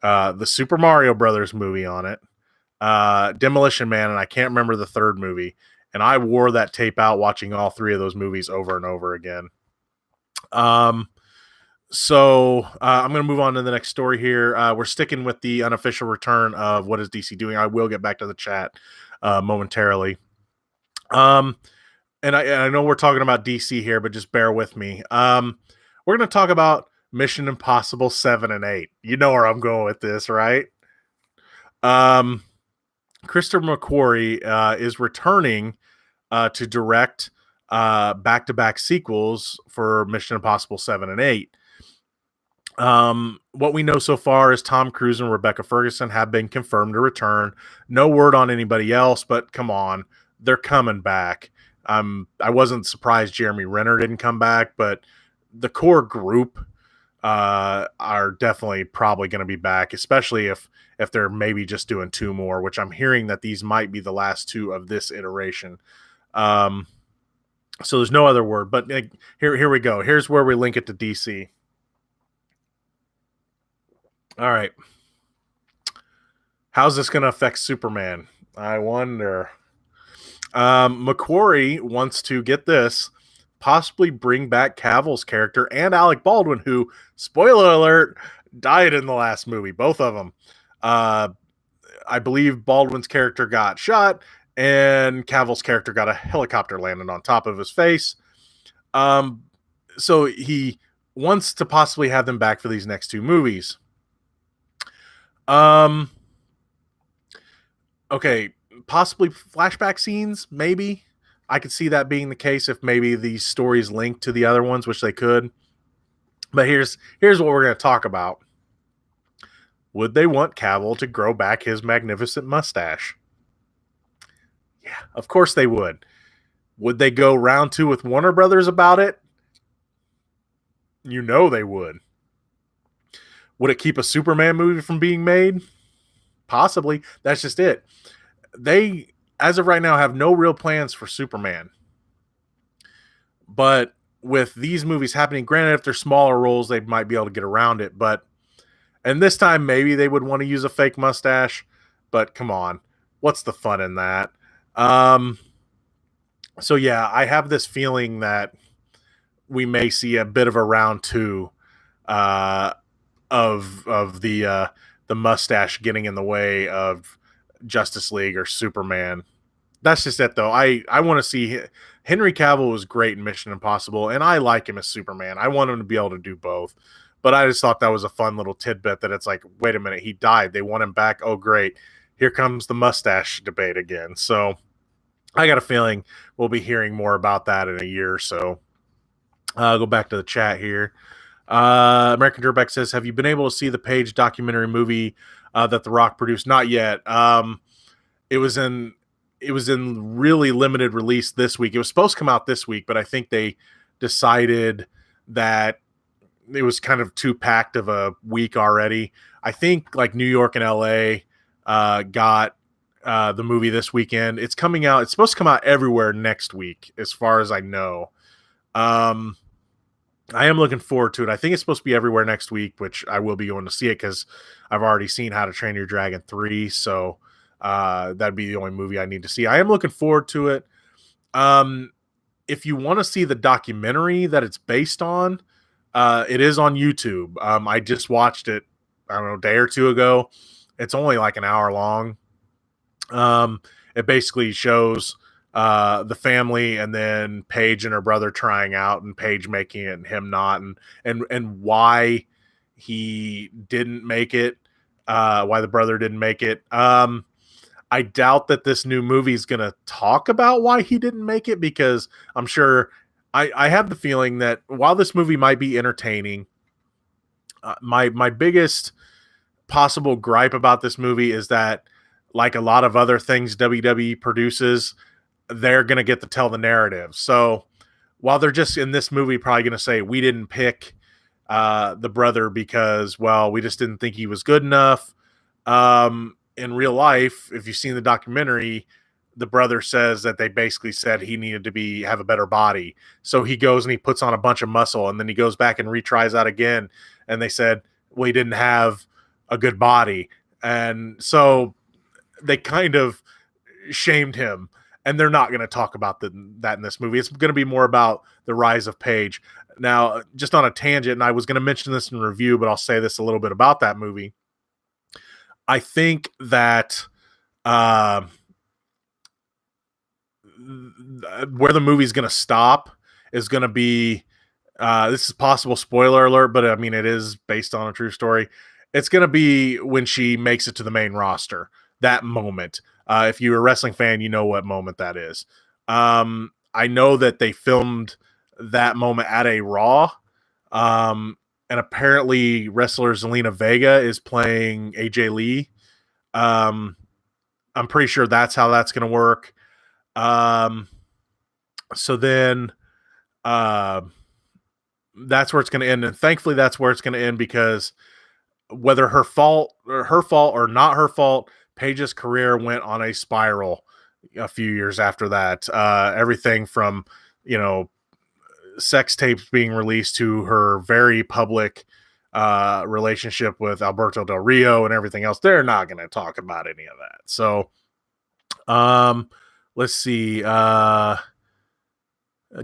the Super Mario Brothers movie on it, Demolition Man, and I can't remember the third movie. And I wore that tape out watching all three of those movies over and over again. So I'm going to move on to the next story here. We're sticking with the unofficial return of What is DC Doing. I will get back to the chat momentarily. And I know we're talking about DC here, but just bear with me. We're going to talk about Mission Impossible 7 and 8. You know where I'm going with this, right? Christopher McQuarrie is returning to direct back-to-back sequels for Mission Impossible 7 and 8. What we know so far is Tom Cruise and Rebecca Ferguson have been confirmed to return. No word on anybody else, but come on, they're coming back. I wasn't surprised Jeremy Renner didn't come back, but the core group are definitely probably going to be back, especially if they're maybe just doing two more, which I'm hearing that these might be the last two of this iteration. Um, so there's no other word, but here we go. Here's where we link it to DC. All right. How's this going to affect Superman? I wonder. Macquarie wants to get this, possibly bring back Cavill's character and Alec Baldwin, who, spoiler alert, died in the last movie. Both of them. I believe Baldwin's character got shot, and Cavill's character got a helicopter landed on top of his face. So he wants to possibly have them back for these next two movies. Okay, possibly flashback scenes, maybe. I could see that being the case if maybe these stories link to the other ones, which they could. But here's what we're going to talk about. Would they want Cavill to grow back his magnificent mustache? Yeah, of course they would. Would they go round two with Warner Brothers about it? You know they would. Would it keep a Superman movie from being made? Possibly. That's just it. They, as of right now, have no real plans for Superman. But with these movies happening, granted, if they're smaller roles, they might be able to get around it. And this time, maybe they would want to use a fake mustache. But come on, what's the fun in that? So yeah, I have this feeling that we may see a bit of a round two of the mustache getting in the way of Justice League or Superman. That's just it, though. I want to see Henry Cavill was great in Mission Impossible, and I like him as Superman. I want him to be able to do both. But I just thought that was a fun little tidbit that it's like, wait a minute, he died. They want him back. Oh, great. Here comes the mustache debate again. So I got a feeling we'll be hearing more about that in a year or so. Go back to the chat here. American Durbeck says, have you been able to see the Page documentary movie that The Rock produced? Not yet. It was in really limited release this week. It was supposed to come out this week, but I think they decided that it was kind of too packed of a week already. I think like New York and LA got the movie this weekend. It's coming out. It's supposed to come out everywhere next week, as far as I know. I am looking forward to it. I think it's supposed to be everywhere next week, which I will be going to see it because I've already seen How to Train Your Dragon 3. So that'd be the only movie I need to see. I am looking forward to it. If you want to see the documentary that it's based on, it is on YouTube. I just watched it, I don't know, a day or two ago. It's only like an hour long. It basically shows the family and then Paige and her brother trying out and Paige making it and him not, and why he didn't make it, why the brother didn't make it. I doubt that this new movie is going to talk about why he didn't make it, because I'm sure I have the feeling that while this movie might be entertaining, my biggest possible gripe about this movie is that, like a lot of other things WWE produces, they're going to get to tell the narrative. So while they're just in this movie probably going to say, we didn't pick the brother because, well, we just didn't think he was good enough. In real life, if you've seen the documentary, the brother says that they basically said he needed to have a better body. So he goes and he puts on a bunch of muscle, and then he goes back and retries that again. And they said, well, he didn't have a good body. And so they kind of shamed him, and they're not going to talk about that in this movie. It's going to be more about the rise of Paige. Now, just on a tangent, and I was going to mention this in review, but I'll say this a little bit about that movie. I think that where the movie's going to stop is going to be, this is possible spoiler alert, but I mean, it is based on a true story. It's going to be when she makes it to the main roster. That moment. If you're a wrestling fan, you know what moment that is. I know that they filmed that moment at a Raw. and apparently wrestler Zelina Vega is playing AJ Lee. I'm pretty sure that's how that's going to work. So then that's where it's going to end. And thankfully that's where it's going to end, because whether her fault or not her fault, Paige's career went on a spiral a few years after that. Everything from, sex tapes being released to her very public relationship with Alberto Del Rio and everything else. They're not going to talk about any of that. So, let's see.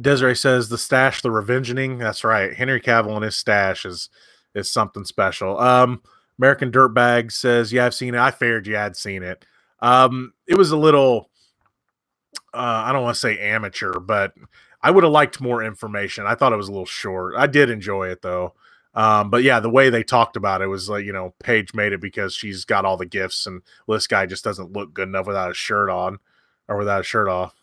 Desiree says the stash, the revengeing. That's right. Henry Cavill and his stash is something special. American Dirtbag says, yeah, I've seen it. I figured you had seen it. It was a little, I don't want to say amateur, but I would have liked more information. I thought it was a little short. I did enjoy it though. But yeah, the way they talked about it was like, Paige made it because she's got all the gifts, and this guy just doesn't look good enough without a shirt on or without a shirt off.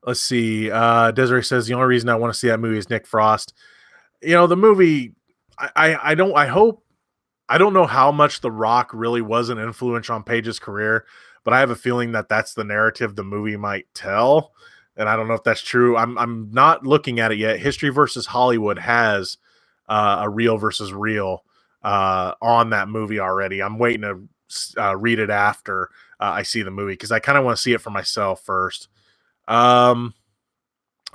Let's see. Desiree says the only reason I want to see that movie is Nick Frost. The movie, I don't know how much The Rock really was an influence on Paige's career, but I have a feeling that that's the narrative the movie might tell. And I don't know if that's true. I'm not looking at it yet. History versus Hollywood has a real versus real on that movie already. I'm waiting to read it after I see the movie, because I kind of want to see it for myself first. Let's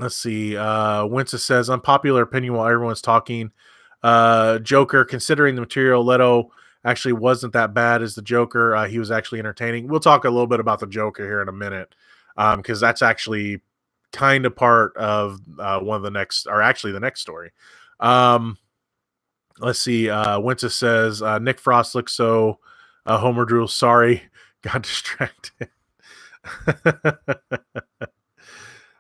see. Winsa says, unpopular opinion while everyone's talking. Joker, considering the material, Leto actually wasn't that bad as the Joker. He was actually entertaining. We'll talk a little bit about the Joker here in a minute, because that's actually kind of part of one of the next, or actually the next story. Let's see. Winsa says, Nick Frost looks so Homer drool. Sorry, got distracted.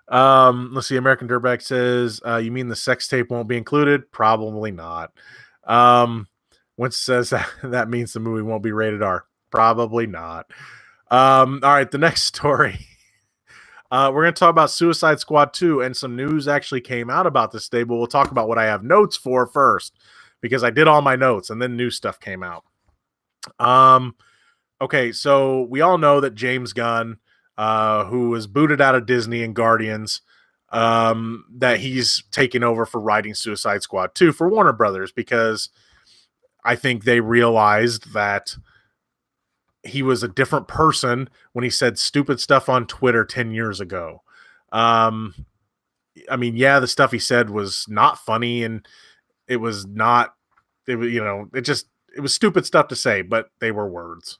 Let's see. American Dirtbag says, you mean the sex tape won't be included? Probably not. Winsa says that means the movie won't be rated R. Probably not. All right, the next story. We're going to talk about Suicide Squad 2, and some news actually came out about this day, but we'll talk about what I have notes for first, because I did all my notes and then new stuff came out. Okay, so we all know that James Gunn, who was booted out of Disney and Guardians, that he's taken over for writing Suicide Squad 2 for Warner Brothers, because I think they realized that he was a different person when he said stupid stuff on Twitter 10 years ago. I mean, yeah, the stuff he said was not funny, and it was stupid stuff to say, but they were words.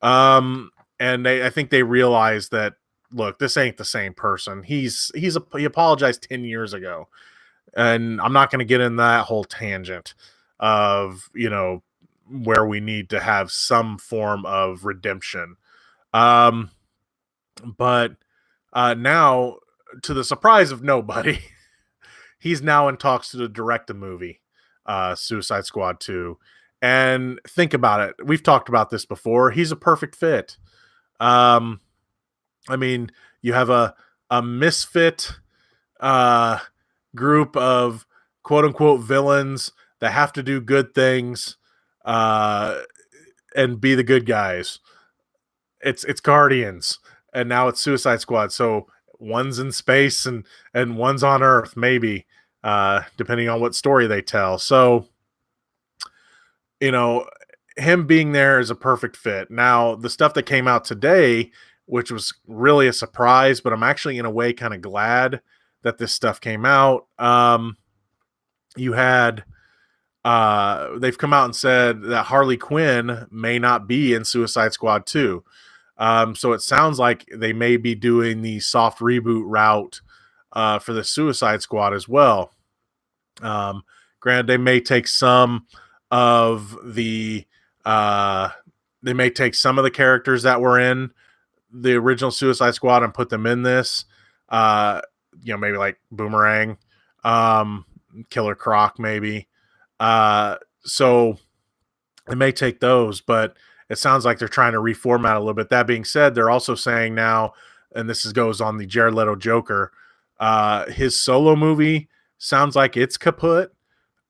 And I think they realized that, look, this ain't the same person. He apologized 10 years ago, and I'm not going to get in that whole tangent of, where we need to have some form of redemption. But now, to the surprise of nobody, he's now in talks to direct a movie, Suicide Squad 2. And think about it. We've talked about this before. He's a perfect fit. I mean, you have a misfit group of quote unquote villains that have to do good things and be the good guys. It's Guardians, and now it's Suicide Squad. So one's in space and one's on Earth, maybe, depending on what story they tell. So, him being there is a perfect fit. Now, the stuff that came out today, which was really a surprise, but I'm actually in a way kind of glad that this stuff came out. You had they've come out and said that Harley Quinn may not be in Suicide Squad 2. So it sounds like they may be doing the soft reboot route for the Suicide Squad as well. Granted, they may take some of the characters that were in the original Suicide Squad and put them in this. Maybe like Boomerang, Killer Croc, maybe. So they may take those, but it sounds like they're trying to reformat a little bit. That being said, they're also saying now, and this goes on the Jared Leto Joker, his solo movie sounds like it's kaput.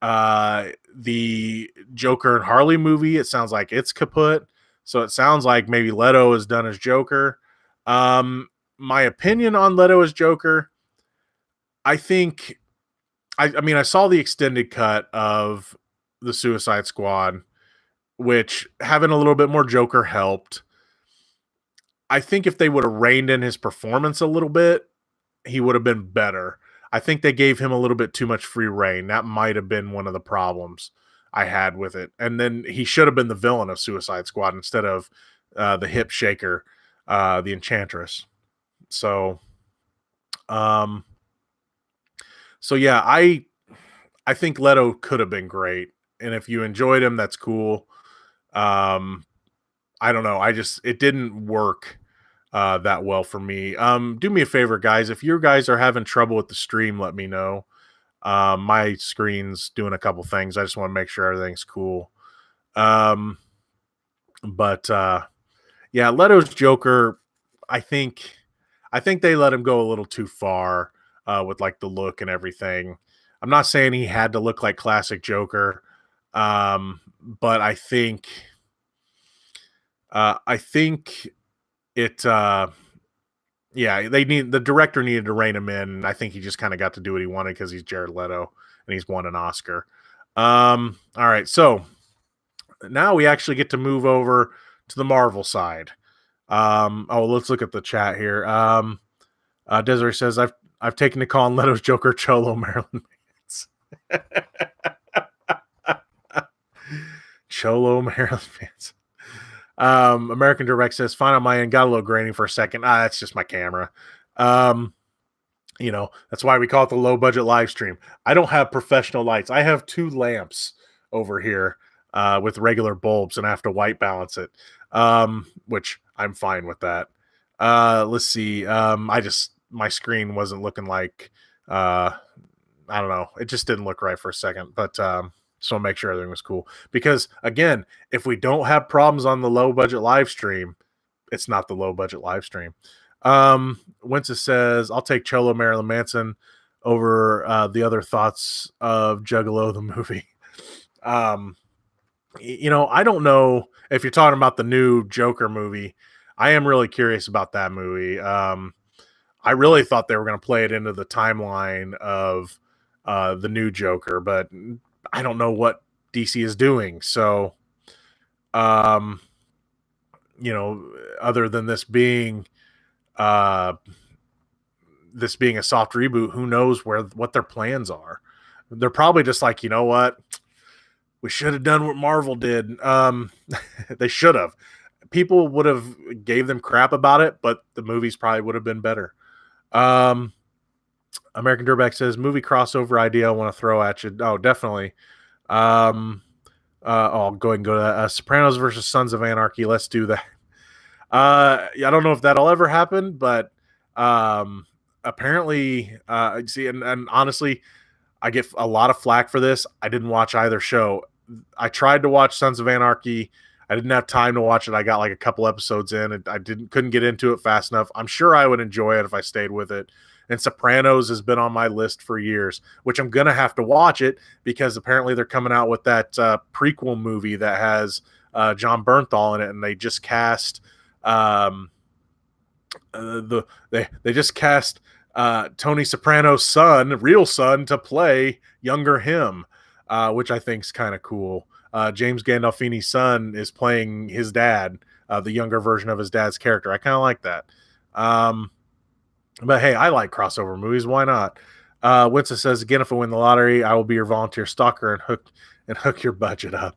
The Joker and Harley movie, it sounds like it's kaput. So it sounds like maybe Leto is done as Joker. My opinion on Leto as Joker, I think, I mean, I saw the extended cut of the Suicide Squad, which having a little bit more Joker helped. I think if they would have reined in his performance a little bit, he would have been better. I think they gave him a little bit too much free reign. That might have been one of the problems I had with it. And then he should have been the villain of Suicide Squad instead of the hip shaker, the Enchantress. So, um, so yeah, I think Leto could have been great, and if you enjoyed him, that's cool. Um, I don't know. It didn't work that well for me. Do me a favor, guys. If you guys are having trouble with the stream, let me know. My screen's doing a couple things. I just want to make sure everything's cool. But yeah, Leto's Joker, I think they let him go a little too far with like the look and everything. I'm not saying he had to look like classic Joker, but I think it. Yeah, the director needed to rein him in. I think he just kind of got to do what he wanted because he's Jared Leto and he's won an Oscar. All right, so now we actually get to move over to the Marvel side. Let's look at the chat here. Desiree says I've taken to calling Leto's Joker Cholo Marilyn Manson. Cholo Marilyn Manson. American Direct says, fine on my end, got a little grainy for a second. That's just my camera. That's why we call it the low budget live stream. I don't have professional lights. I have 2 lamps over here with regular bulbs, and I have to white balance it, which I'm fine with that. Let's see. My screen wasn't looking like, I don't know. It just didn't look right for a second, but, so make sure everything was cool. Because again, if we don't have problems on the low budget live stream, it's not the low budget live stream. Winston says, I'll take Cholo Marilyn Manson over the other thoughts of Juggalo the movie. I don't know if you're talking about the new Joker movie. I am really curious about that movie. I really thought they were going to play it into the timeline of the new Joker, but I don't know what DC is doing. So, other than this being a soft reboot, who knows what their plans are? They're probably just like, you know what? We should have done what Marvel did. They should have. People would have gave them crap about it, but the movies probably would have been better. American Dirtbag says, movie crossover idea I want to throw at you. Oh, definitely. I'll go ahead and go to that. Sopranos versus Sons of Anarchy. Let's do that. I don't know if that'll ever happen, but apparently, and honestly, I get a lot of flack for this. I didn't watch either show. I tried to watch Sons of Anarchy. I didn't have time to watch it. I got like a couple episodes in, and I couldn't get into it fast enough. I'm sure I would enjoy it if I stayed with it. And Sopranos has been on my list for years, which I'm gonna have to watch it because apparently they're coming out with that prequel movie that has John Bernthal in it, and they just cast they just cast Tony Soprano's son, real son, to play younger him, which I think is kind of cool. James Gandolfini's son is playing his dad, the younger version of his dad's character. I kind of like that. But hey, I like crossover movies. Why not? Winston says, again, if I win the lottery, I will be your volunteer stalker and hook your budget up.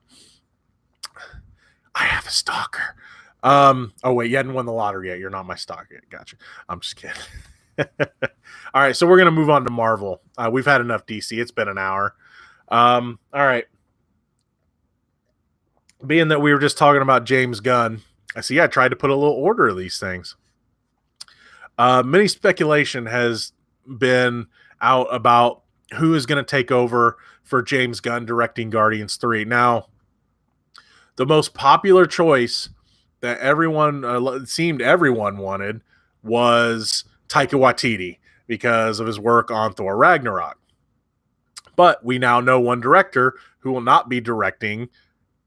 I have a stalker. Oh wait, you hadn't won the lottery yet. You're not my stalker. Gotcha. I'm just kidding. All right, so we're gonna move on to Marvel. We've had enough DC. It's been an hour. All right. Being that we were just talking about James Gunn, I tried to put a little order of these things. Many speculation has been out about who is going to take over for James Gunn directing Guardians 3. Now, the most popular choice that everyone wanted was Taika Waititi because of his work on Thor Ragnarok. But we now know one director who will not be directing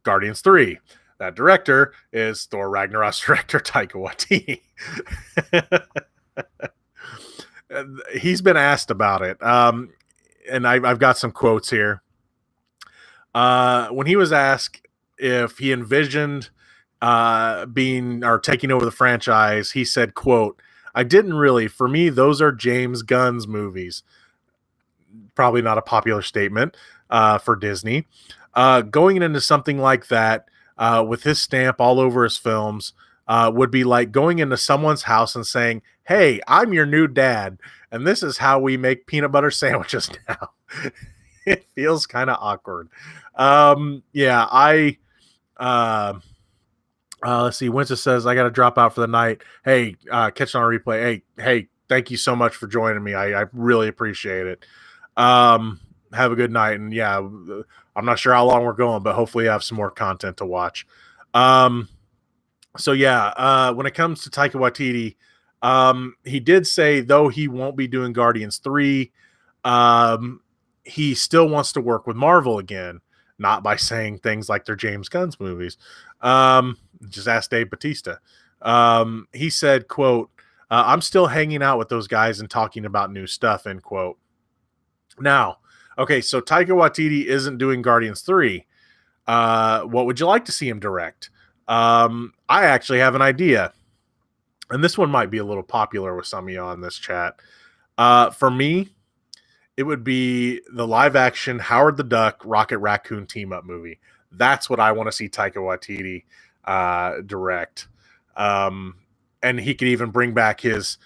Guardians 3. That director is Thor Ragnarok's director, Taika Waititi. He's been asked about it. And I've got some quotes here. When he was asked if he envisioned being or taking over the franchise, he said, quote, "I didn't really. For me, those are James Gunn's movies." Probably not a popular statement for Disney. Going into something like that with his stamp all over his films would be like going into someone's house and saying, "Hey, I'm your new dad, and this is how we make peanut butter sandwiches now." It feels kind of awkward. Yeah, let's see. Winston says, "I got to drop out for the night. Hey, catch it on a replay. Hey, thank you so much for joining me. I really appreciate it. Have a good night." And yeah, I'm not sure how long we're going, but hopefully I have some more content to watch. So yeah, when it comes to Taika Waititi, he did say, though he won't be doing Guardians 3, he still wants to work with Marvel again, not by saying things like they're James Gunn's movies. Just ask Dave Bautista. He said, quote, "I'm still hanging out with those guys and talking about new stuff," end quote. Now, okay, so Taika Waititi isn't doing Guardians 3. What would you like to see him direct? I actually have an idea. And this one might be a little popular with some of you on this chat. For me, it would be the live action Howard the Duck Rocket Raccoon team up movie. That's what I want to see Taika Waititi direct. And he could even bring back his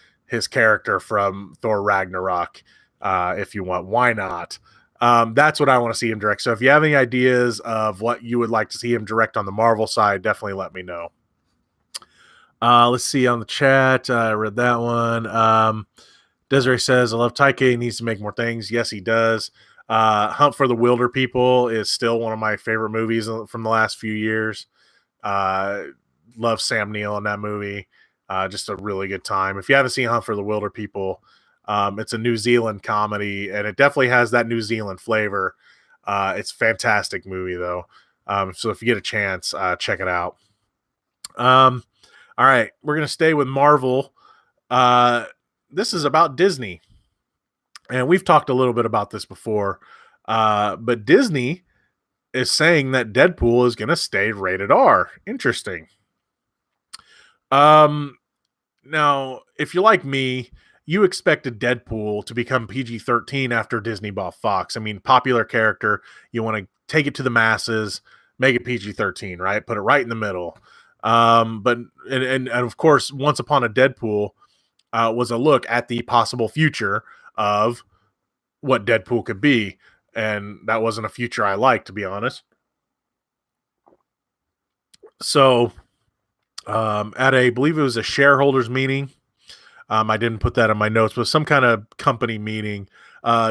character from Thor Ragnarok if you want. Why not? That's what I want to see him direct. So if you have any ideas of what you would like to see him direct on the Marvel side, definitely let me know. Let's see on the chat. I read that one. Desiree says, "I love Taika. He needs to make more things." Yes, he does. Hunt for the Wilder People is still one of my favorite movies from the last few years. Love Sam Neill in that movie. Just a really good time. If you haven't seen Hunt for the Wilder People, it's a New Zealand comedy, and it definitely has that New Zealand flavor. It's a fantastic movie, though. So if you get a chance, check it out. All right, we're going to stay with Marvel. This is about Disney. And we've talked a little bit about this before. But Disney is saying that Deadpool is going to stay rated R. Interesting. Now, if you're like me, you expected Deadpool to become PG-13 after Disney bought Fox. I mean, popular character, you want to take it to the masses, make it PG-13, right? Put it right in the middle. But of course, Once Upon a Deadpool was a look at the possible future of what Deadpool could be, and that wasn't a future I liked, to be honest. So, at I believe it was a shareholders meeting. I didn't put that in my notes, but some kind of company meeting.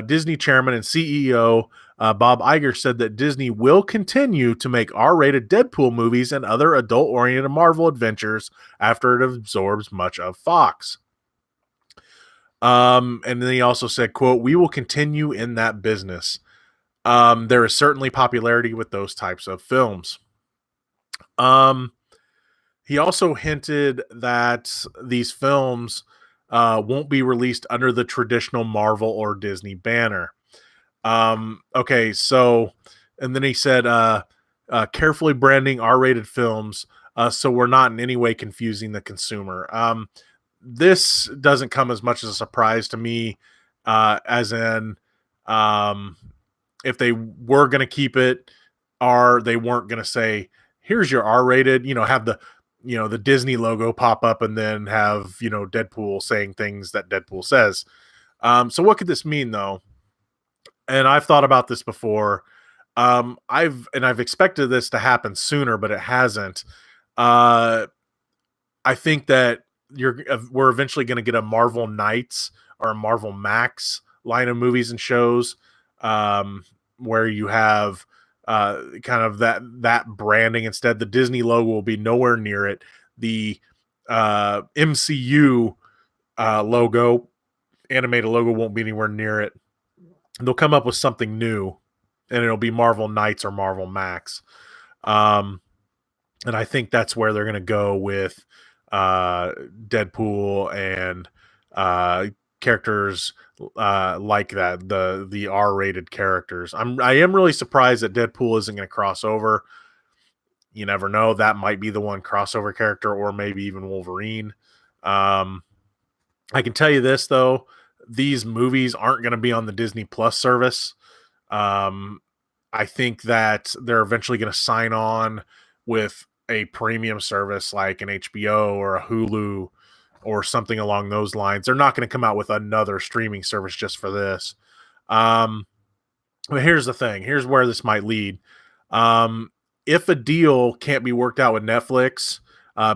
Disney chairman and CEO Bob Iger said that Disney will continue to make R-rated Deadpool movies and other adult-oriented Marvel adventures after it absorbs much of Fox. And then he also said, quote, "We will continue in that business." There is certainly popularity with those types of films. He also hinted that these films won't be released under the traditional Marvel or Disney banner. Okay, so, and then he said, carefully branding R-rated films so we're not in any way confusing the consumer. This doesn't come as much as a surprise to me, as in, if they were going to keep it R, they weren't going to say, "Here's your R-rated," have the Disney logo pop up and then have, Deadpool saying things that Deadpool says. So what could this mean, though? And I've thought about this before. I've expected this to happen sooner, but it hasn't. I think that we're eventually going to get a Marvel Knights or a Marvel Max line of movies and shows, where you have kind of that branding. Instead, the Disney logo will be nowhere near it. The MCU logo, animated logo, won't be anywhere near it. they'll come up with something new, and it'll be Marvel Knights or Marvel Max. Um, and I think that's where they're going to go with Deadpool and characters like that, the R-rated characters. I am really surprised that Deadpool isn't going to cross over. You never know, that might be the one crossover character, or maybe even Wolverine. Um, I can tell you this though, these movies aren't going to be on the Disney Plus service. Um, I think that they're eventually going to sign on with a premium service like an HBO or a Hulu or something along those lines. They're not going to come out with another streaming service just for this. But here's the thing. Here's where this might lead. If a deal can't be worked out with Netflix,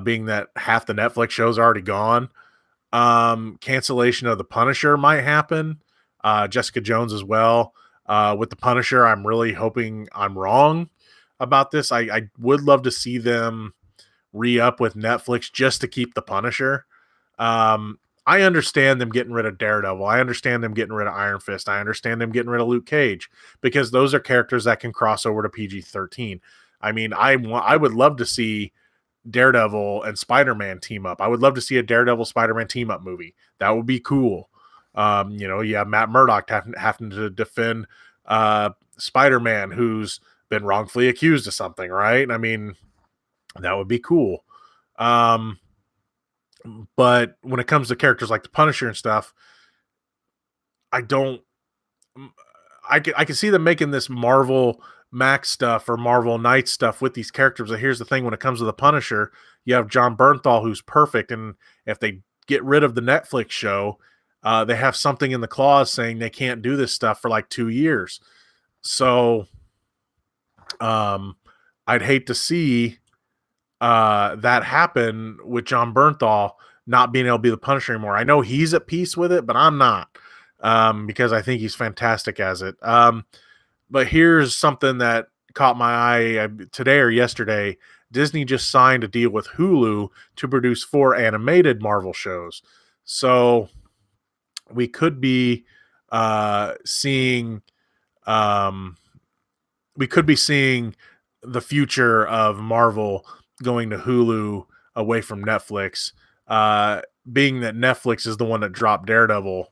being that half the Netflix shows are already gone, cancellation of The Punisher might happen. Jessica Jones as well. With The Punisher, I'm really hoping I'm wrong about this. I would love to see them re-up with Netflix just to keep The Punisher. I understand them getting rid of Daredevil. I understand them getting rid of Iron Fist. I understand them getting rid of Luke Cage, because those are characters that can cross over to PG-13. I mean, I would love to see Daredevil and Spider-Man team up. I would love to see a Daredevil Spider-Man team up movie. That would be cool. You have Matt Murdock having to defend Spider-Man, who's been wrongfully accused of something, right? I mean, that would be cool. But when it comes to characters like the Punisher and stuff, I can see them making this Marvel Max stuff or Marvel Knight stuff with these characters. But here's the thing: when it comes to the Punisher, you have John Bernthal, who's perfect, and if they get rid of the Netflix show, they have something in the clause saying they can't do this stuff for like 2 years. So, I'd hate to see that happen with John Bernthal not being able to be the Punisher anymore. I know he's at peace with it, but I'm not, because I think he's fantastic as it. But here's something that caught my eye today or yesterday. Disney just signed a deal with Hulu to produce 4 animated Marvel shows. So we could be seeing the future of Marvel going to Hulu away from Netflix. Being that Netflix is the one that dropped Daredevil,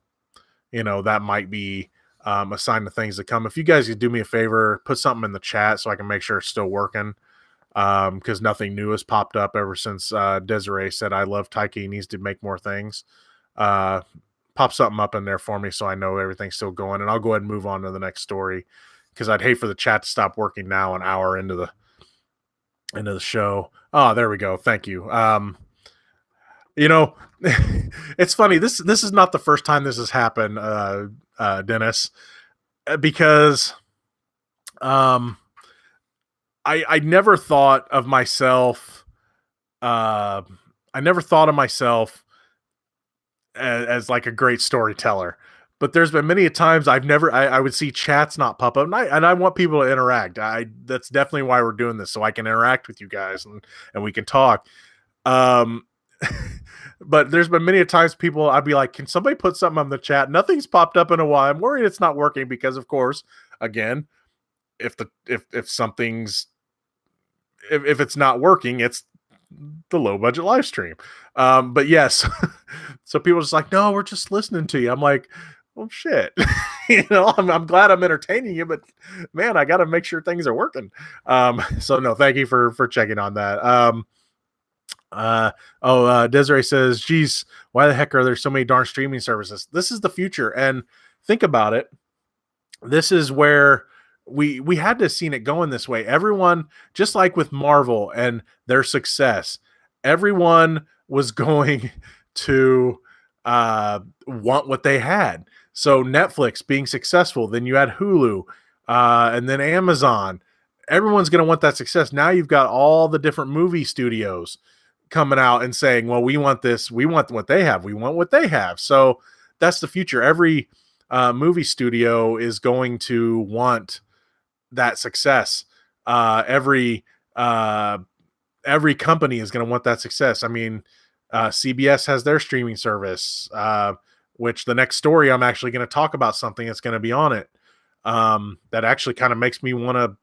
that might be a sign of things to come. If you guys could do me a favor, put something in the chat so I can make sure it's still working, because nothing new has popped up ever since Desiree said, I love Taika, he needs to make more things. Pop something up in there for me so I know everything's still going, and I'll go ahead and move on to the next story, because I'd hate for the chat to stop working now an hour into the show. Oh, there we go. Thank you. It's funny. This is not the first time this has happened, Dennis, because I never thought of myself. I never thought of myself as like a great storyteller. But there's been many times I would see chats not pop up, and I want people to interact. That's definitely why we're doing this, so I can interact with you guys and we can talk. But there's been many times I'd be like, can somebody put something on the chat? Nothing's popped up in a while. I'm worried it's not working because, of course, again, if it's not working, it's the Low Budget Livestream. But yes, so people are just like, no, we're just listening to you. I'm like, well, shit. I'm glad I'm entertaining you, but man, I got to make sure things are working. So no, thank you for checking on that. Desiree says, geez, why the heck are there so many darn streaming services? This is the future. And think about it. This is where we had to have seen it going this way. Everyone, just like with Marvel and their success, everyone was going to want what they had. So Netflix being successful, then you had Hulu, and then Amazon. Everyone's going to want that success. Now you've got all the different movie studios coming out and saying, well, we want this. We want what they have. We want what they have. So that's the future. Every movie studio is going to want that success. Every company is going to want that success. I mean, CBS has their streaming service, which the next story I'm actually going to talk about something that's going to be on it. that actually kind of makes me want to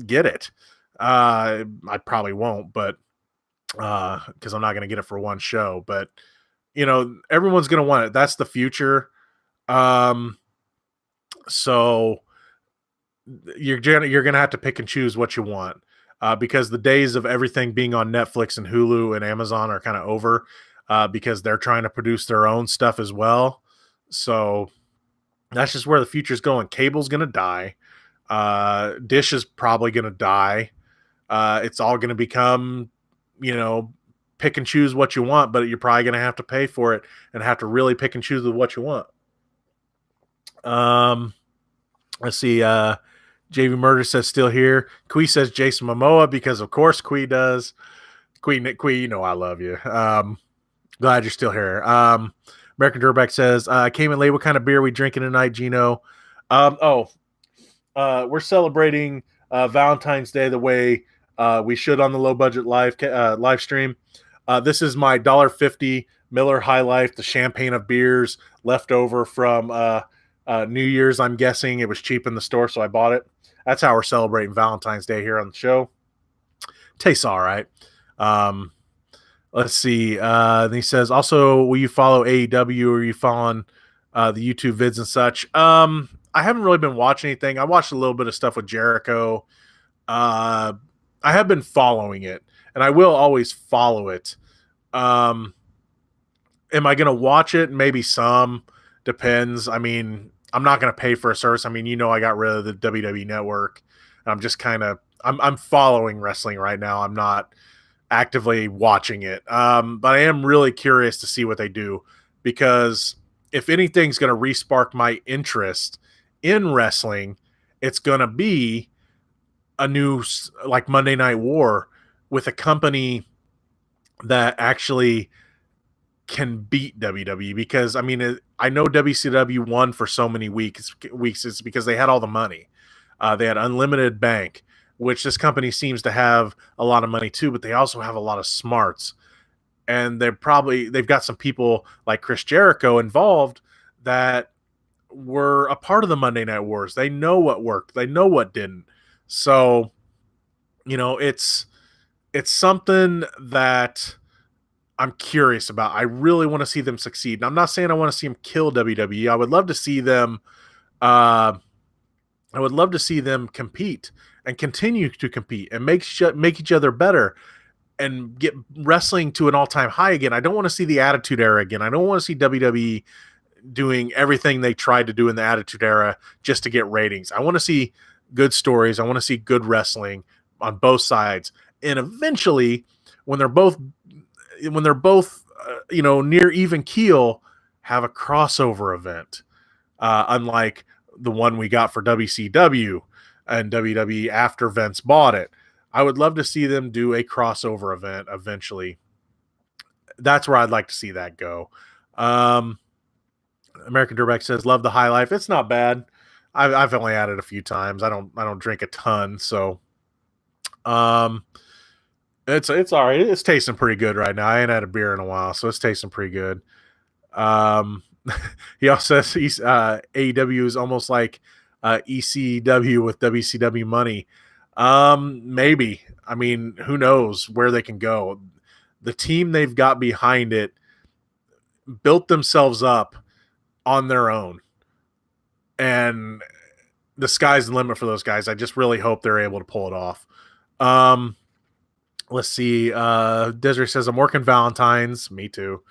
get it. I probably won't, but because I'm not going to get it for one show. But everyone's going to want it. That's the future. Um, so you're gonna have to pick and choose what you want, because the days of everything being on Netflix and Hulu and Amazon are kind of over, because they're trying to produce their own stuff as well. So that's just where the future's going. Cable's gonna die. Dish is probably gonna die. It's all gonna become, you know, pick and choose what you want, but you're probably gonna have to pay for it and have to really pick and choose what you want. Um, let's see. JV Murder says still here. Quee says Jason Momoa because of course Quee does. Quee, I love you. Glad you're still here. American Durback says, I came in late. What kind of beer are we drinking tonight, Gino? We're celebrating Valentine's Day the way we should on the Low Budget live stream. This is my $1.50 Miller High Life, the champagne of beers left over from New Year's. I'm guessing it was cheap in the store, so I bought it. That's how we're celebrating Valentine's Day here on the show. Tastes all right. Let's see. He says, also, will you follow AEW or are you following the YouTube vids and such? I haven't really been watching anything. I watched a little bit of stuff with Jericho. I have been following it, and I will always follow it. Am I going to watch it? Maybe some. Depends. I mean, I'm not going to pay for a service. I mean, I got rid of the WWE Network. I'm just kind of I'm following wrestling right now. I'm not actively watching it. But I am really curious to see what they do, because if anything's going to re-spark my interest in wrestling, it's going to be a new like Monday Night War with a company that actually can beat WWE, because I mean, I know WCW won for so many weeks. It's because they had all the money. They had unlimited bank, which this company seems to have a lot of money too, but they also have a lot of smarts. And they've got some people like Chris Jericho involved that were a part of the Monday Night Wars. They know what worked. They know what didn't. So, it's something that I'm curious about. I really want to see them succeed. And I'm not saying I want to see them kill WWE. I would love to see them compete and continue to compete and make each other better and get wrestling to an all-time high again. I don't want to see the Attitude Era again. I don't want to see WWE doing everything they tried to do in the Attitude Era just to get ratings. I want to see good stories. I want to see good wrestling on both sides. And eventually, when they're both near even keel, have a crossover event, unlike the one we got for WCW and WWE after Vince bought it. I would love to see them do a crossover event eventually. That's where I'd like to see that go. American Durback says, love the High Life. It's not bad. I've only had it a few times. I don't drink a ton, so it's all right. It's tasting pretty good right now. I ain't had a beer in a while, so it's tasting pretty good. He also says AEW is almost like ECW with WCW money. Maybe. I mean, who knows where they can go? The team they've got behind it built themselves up on their own, and the sky's the limit for those guys. I just really hope they're able to pull it off. Let's see. Desiree says, I'm working Valentine's. Me too.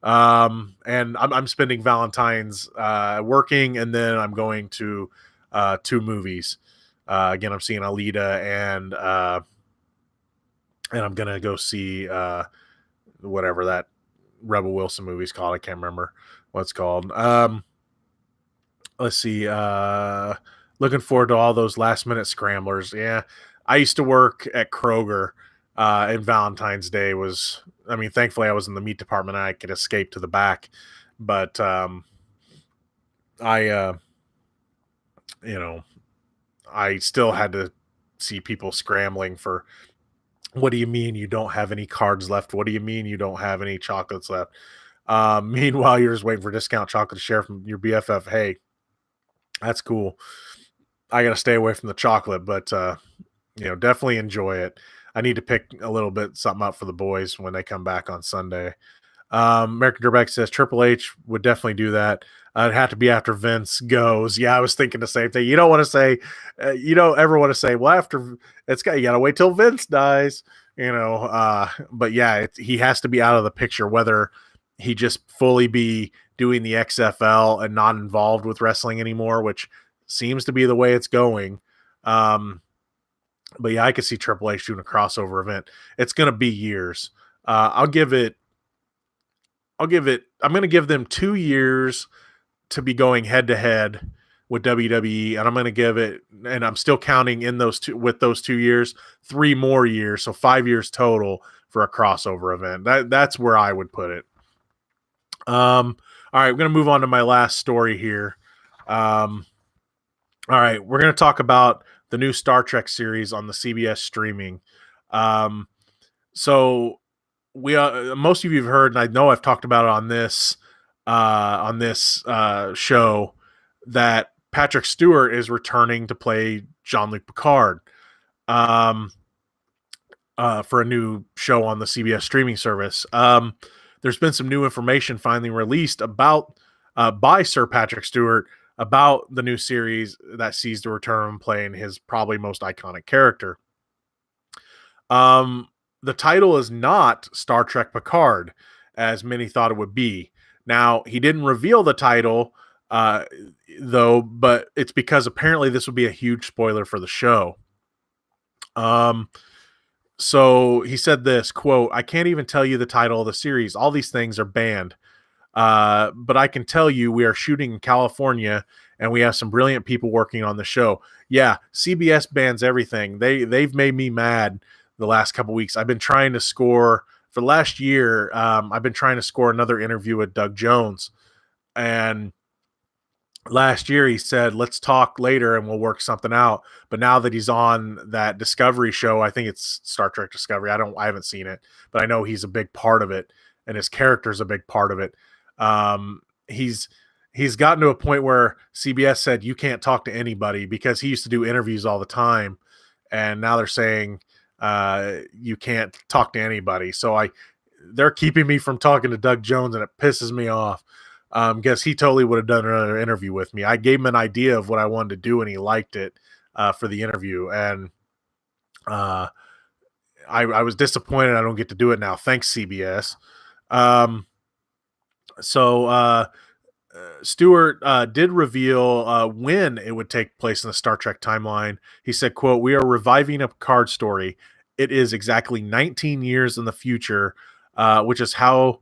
And I'm spending Valentine's working, and then I'm going to 2 movies. Again, I'm seeing Alita, and I'm gonna go see whatever that Rebel Wilson movie's called. I can't remember what it's called. Let's see. Looking forward to all those last minute scramblers. Yeah, I used to work at Kroger. And Valentine's Day was, I mean, thankfully I was in the meat department and I could escape to the back, but I still had to see people scrambling for, what do you mean you don't have any cards left? What do you mean you don't have any chocolates left? Meanwhile, you're just waiting for discount chocolate to share from your BFF. Hey, that's cool. I got to stay away from the chocolate, but definitely enjoy it. I need to pick a little bit something up for the boys when they come back on Sunday. American Dirtbag says Triple H would definitely do that. It'd have to be after Vince goes. Yeah, I was thinking the same thing. You don't want to say, you don't ever want to say, well, after you got to wait till Vince dies, but yeah, he has to be out of the picture, whether he just fully be doing the XFL and not involved with wrestling anymore, which seems to be the way it's going. But yeah, I could see Triple H doing a crossover event. It's going to be years. I'm going to give them 2 years to be going head to head with WWE. And I'm going to give it, and I'm still counting in those 2 years, 3 more years. So 5 years total for a crossover event. That's where I would put it. All right. We're going to move on to my last story here. All right. We're going to talk about the new Star Trek series on the CBS streaming. So we most of you have heard, and I know I've talked about it on this show, that Patrick Stewart is returning to play Jean-Luc Picard for a new show on the CBS streaming service. There's been some new information finally released about by Sir Patrick Stewart about the new series that sees the return of him playing his probably most iconic character. The title is not Star Trek Picard, as many thought it would be. Now, he didn't reveal the title, though, but it's because apparently this would be a huge spoiler for the show. So he said this, quote, "I can't even tell you the title of the series. All these things are banned. But I can tell you we are shooting in California and we have some brilliant people working on the show." Yeah, CBS bans everything. They've made me mad the last couple weeks. I've been trying to score for last year. I've been trying to score another interview with Doug Jones. And last year he said, let's talk later and we'll work something out. But now that he's on that Discovery show, I think it's Star Trek Discovery. I haven't seen it, but I know he's a big part of it and his character's a big part of it. He's gotten to a point where CBS said you can't talk to anybody, because he used to do interviews all the time, and now they're saying you can't talk to anybody. So they're keeping me from talking to Doug Jones, and it pisses me off. Because he totally would have done another interview with me. I gave him an idea of what I wanted to do, and he liked it for the interview. And I was disappointed I don't get to do it now. Thanks, CBS. So Stewart did reveal when it would take place in the Star Trek timeline. He said, quote, "We are reviving a Picard story. It is exactly 19 years in the future, which is how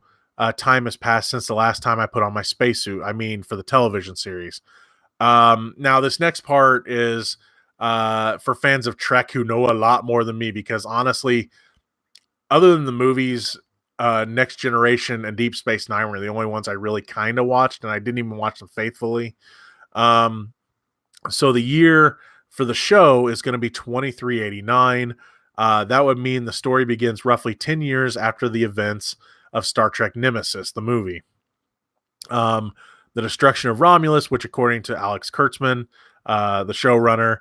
time has passed since the last time I put on my spacesuit." I mean, for the television series. Now, this next part is for fans of Trek who know a lot more than me, because honestly, other than the movies, Next Generation and Deep Space Nine were the only ones I really kind of watched, and I didn't even watch them faithfully. So the year for the show is going to be 2389. That would mean the story begins roughly 10 years after the events of Star Trek Nemesis, the movie. The destruction of Romulus, which according to Alex Kurtzman, the showrunner,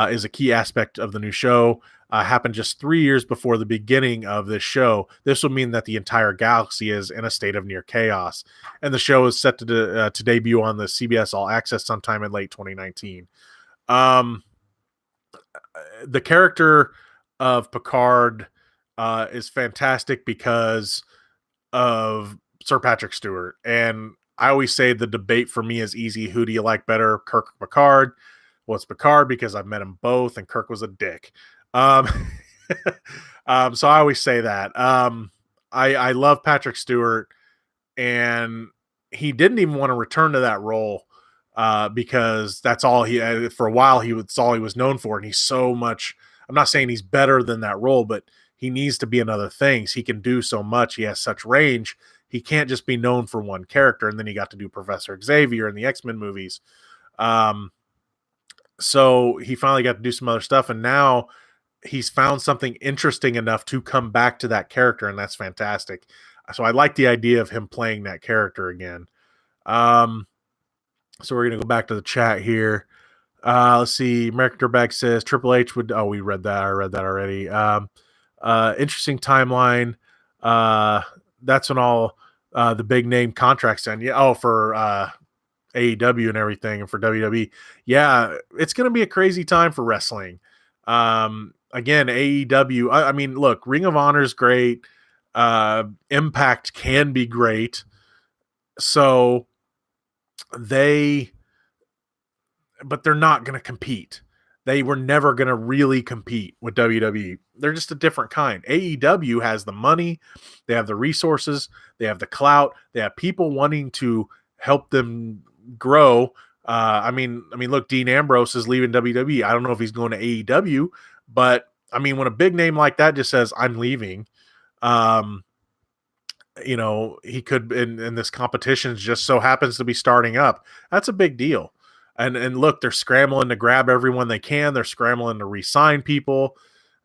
is a key aspect of the new show, happened just 3 years before the beginning of this show. This will mean that the entire galaxy is in a state of near chaos, and the show is set to debut on the CBS All Access sometime in late 2019. The character of Picard is fantastic because of Sir Patrick Stewart, and I always say the debate for me is easy. Who do you like better, Kirk or Picard? Well, it's Picard because I've met them both, and Kirk was a dick. So I always say that. I love Patrick Stewart, and he didn't even want to return to that role because that's all he, for a while, that's all he was known for. And he's so much, I'm not saying he's better than that role, but he needs to be in other things. He can do so much. He has such range. He can't just be known for one character. And then he got to do Professor Xavier in the X-Men movies. So he finally got to do some other stuff, and now he's found something interesting enough to come back to that character, and that's fantastic. So I like the idea of him playing that character again. So we're going to go back to the chat here. Let's see. American Dirtbag says Triple H would. Oh, we read that. I read that already. Interesting timeline. Uh, that's when all the big name contracts end. Yeah. Oh, for AEW and everything, and for WWE. Yeah, it's going to be a crazy time for wrestling. Again, AEW. I mean, look, Ring of Honor is great. Impact can be great. So they but they're not going to compete. They were never going to really compete with WWE. They're just a different kind. AEW has the money, they have the resources, they have the clout, they have people wanting to help them grow. Look, Dean Ambrose is leaving WWE. I don't know if he's going to AEW, but I mean, when a big name like that just says, "I'm leaving," um, he could in this competition just so happens to be starting up. That's a big deal. And look, they're scrambling to grab everyone they can. They're scrambling to re-sign people.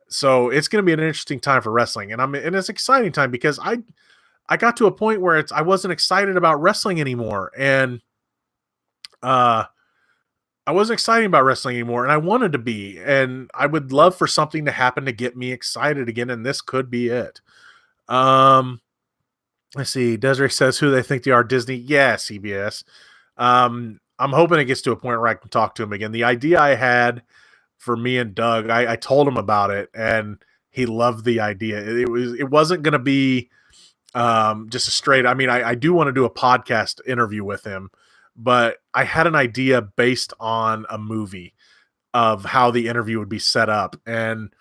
So it's going to be an interesting time for wrestling, and it's an exciting time because I got to a point where I wasn't excited about wrestling anymore, and I wasn't excited about wrestling anymore, and I wanted to be, and I would love for something to happen to get me excited again, and this could be it. Let's see. Desiree says who they think they are. Disney. Yeah, CBS. I'm hoping it gets to a point where I can talk to him again. The idea I had for me and Doug, I told him about it, and he loved the idea. It wasn't going to be just a straight. I mean, I do want to do a podcast interview with him, but I had an idea based on a movie of how the interview would be set up, and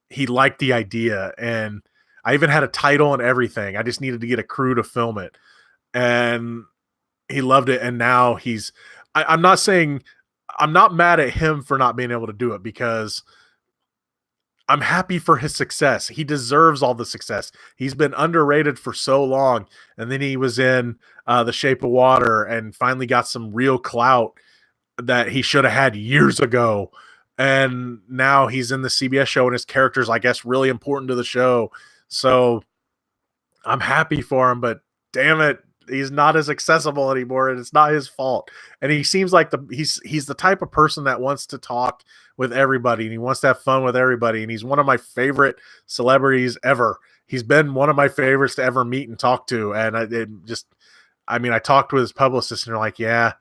he liked the idea, and I even had a title and everything. I just needed to get a crew to film it, and he loved it. And now I'm not saying I'm not mad at him for not being able to do it because I'm happy for his success. He deserves all the success. He's been underrated for so long, and then he was in The Shape of Water and finally got some real clout that he should have had years ago. And now he's in the CBS show, and his character's, I guess, really important to the show. So I'm happy for him, but damn it, he's not as accessible anymore, and it's not his fault. And he seems like he's the type of person that wants to talk with everybody, and he wants to have fun with everybody. And he's one of my favorite celebrities ever. He's been one of my favorites to ever meet and talk to. And I talked with his publicist, and they're like, yeah.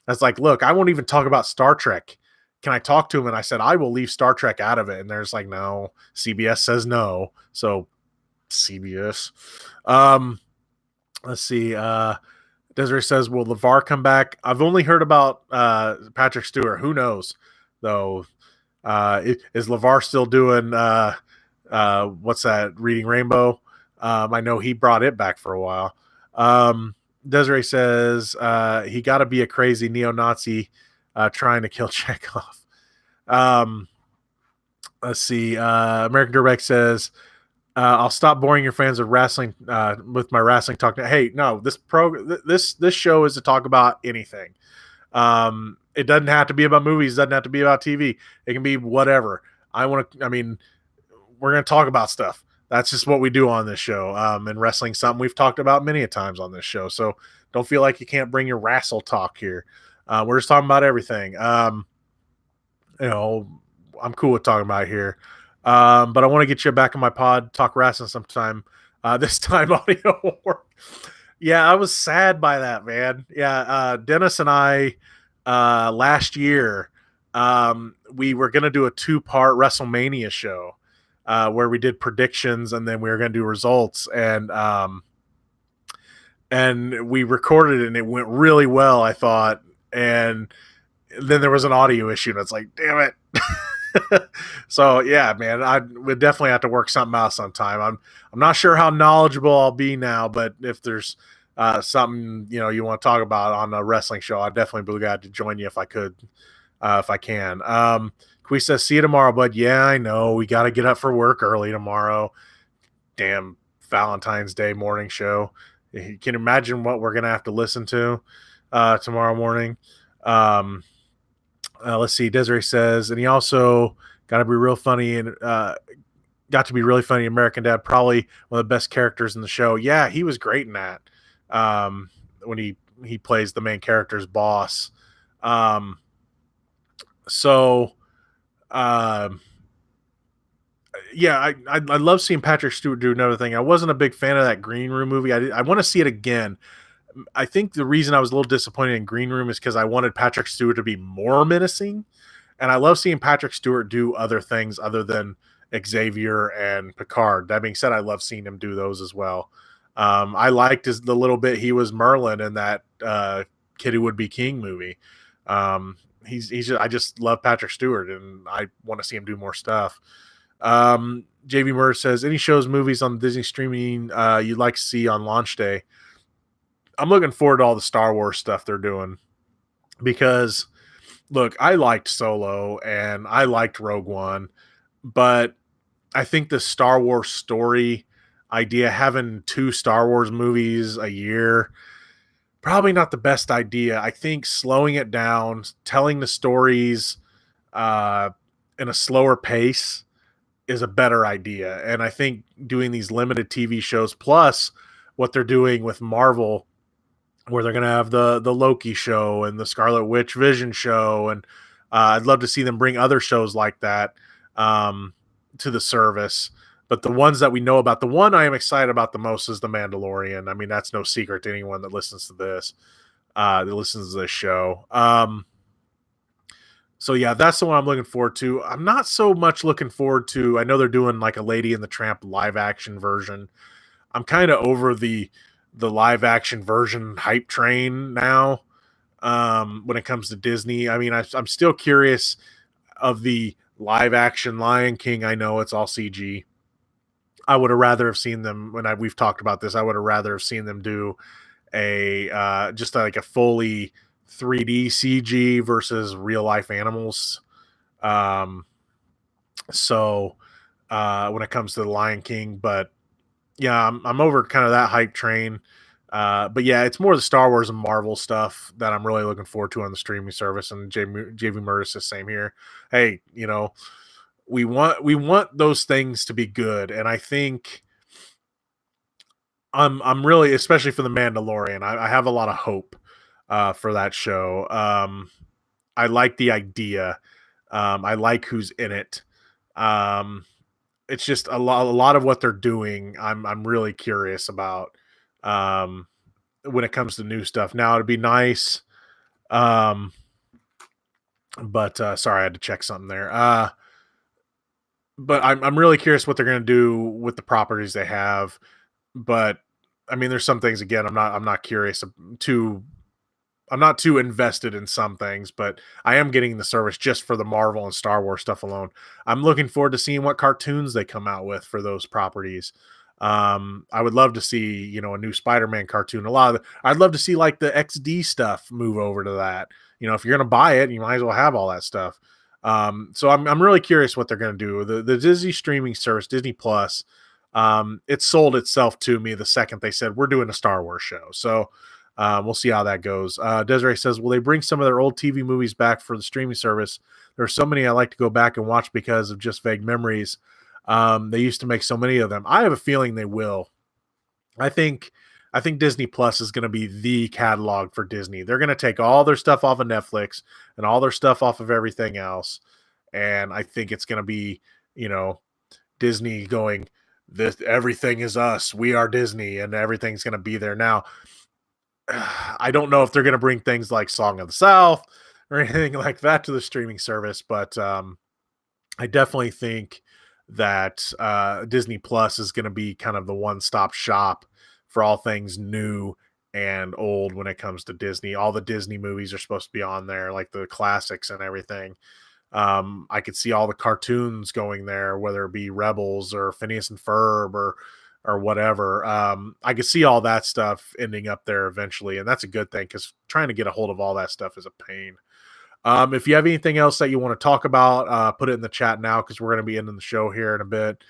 I was like, look, I won't even talk about Star Trek. Can I talk to him? And I said, I will leave Star Trek out of it. And there's like, no, CBS says no. So CBS. Let's see. Desiree says, will LeVar come back? I've only heard about Patrick Stewart. Who knows, though? Is LeVar still doing what's that? Reading Rainbow? I know he brought it back for a while. Desiree says he got to be a crazy neo-Nazi trying to kill Chekhov. Let's see. American Direct says, I'll stop boring your fans of wrestling with my wrestling talk. Hey, no, this show is to talk about anything. It doesn't have to be about movies. It doesn't have to be about TV. It can be whatever. We're going to talk about stuff. That's just what we do on this show. And wrestling, something we've talked about many a times on this show. So don't feel like you can't bring your wrestle talk here. We're just talking about everything. I'm cool with talking about it here. But I want to get you back in my pod, talk wrestling sometime. This time audio won't work. Yeah, I was sad by that, man. Yeah, Dennis and I last year, we were going to do a 2-part WrestleMania show where we did predictions and then we were going to do results. And we recorded it and it went really well, I thought. And then there was an audio issue and it's like, damn it. So yeah, man, I would definitely have to work something out sometime. I'm not sure how knowledgeable I'll be now, but if there's something you want to talk about on a wrestling show, I'd definitely be glad to join you if I could, if I can. Kui says, see you tomorrow, bud. Yeah, I know we got to get up for work early tomorrow. Damn Valentine's Day morning show. You can imagine what we're gonna have to listen to tomorrow morning. Let's see. Desiree says, and he also got to be real funny and got to be really funny. American Dad, probably one of the best characters in the show. Yeah, he was great in that. When he plays the main character's boss. So, um, yeah, I love seeing Patrick Stewart do another thing. I wasn't a big fan of that Green Room movie. I want to see it again. I think the reason I was a little disappointed in Green Room is because I wanted Patrick Stewart to be more menacing, and I love seeing Patrick Stewart do other things other than Xavier and Picard. That being said, I love seeing him do those as well. I liked the little bit he was Merlin in that Kid Who Would Be King movie. He's just, I just love Patrick Stewart, and I want to see him do more stuff. JV Murr says, any shows, movies on Disney streaming you'd like to see on launch day? I'm looking forward to all the Star Wars stuff they're doing because, look, I liked Solo and I liked Rogue One, but I think the Star Wars story idea, having 2 Star Wars movies a year, probably not the best idea. I think slowing it down, telling the stories uh, in a slower pace is a better idea. And I think doing these limited TV shows plus what they're doing with Marvel, where they're going to have the Loki show and the Scarlet Witch Vision show, and I'd love to see them bring other shows like that um, to the service. But the ones that we know about, the one I am excited about the most is the Mandalorian. I mean, that's no secret to anyone that listens to this, that listens to this show. So yeah, that's the one I'm looking forward to. I'm not so much looking forward to. I know they're doing like a Lady and the Tramp live action version. I'm kind of over the live action version hype train now. When it comes to Disney, I mean, I'm still curious of the live action Lion King. I know it's all CG. I would have rather have seen them we've talked about this. I would have rather have seen them do a just like a fully 3D CG versus real life animals. Um, so when it comes to the Lion King, but yeah, I'm over kind of that hype train. But yeah, it's more the Star Wars and Marvel stuff that I'm really looking forward to on the streaming service. And JV Murtis is the same here. Hey, we want those things to be good, and I think I'm really, especially for the Mandalorian, I have a lot of hope for that show. I like the idea. I like who's in it. Um, it's just a lot of what they're doing. I'm really curious about um, when it comes to new stuff. Now it'd be nice, um, but sorry, I had to check something there. But I'm really curious what they're going to do with the properties they have. But I mean, there's some things again. I'm not curious too. I'm not too invested in some things, but I am getting the service just for the Marvel and Star Wars stuff alone. I'm looking forward to seeing what cartoons they come out with for those properties. I would love to see, a new Spider-Man cartoon. I'd love to see like the XD stuff move over to that. If you're going to buy it, you might as well have all that stuff. So I'm really curious what they're going to do. The Disney streaming service, Disney Plus, it sold itself to me the second they said we're doing a Star Wars show. So we'll see how that goes. Desiree says, will they bring some of their old TV movies back for the streaming service? There are so many I like to go back and watch because of just vague memories. They used to make so many of them. I have a feeling they will. I think Disney Plus is going to be the catalog for Disney. They're going to take all their stuff off of Netflix and all their stuff off of everything else. And I think it's going to be, Disney going, this everything is us. We are Disney, and everything's going to be there now. I don't know if they're going to bring things like Song of the South or anything like that to the streaming service, but I definitely think that Disney Plus is going to be kind of the one-stop shop for all things new and old when it comes to Disney. All the Disney movies are supposed to be on there, like the classics and everything. I could see all the cartoons going there, whether it be Rebels or Phineas and Ferb or whatever. I could see all that stuff ending up there eventually, and that's a good thing because trying to get a hold of all that stuff is a pain. If you have anything else that you want to talk about, put it in the chat now because we're going to be ending the show here in a bit.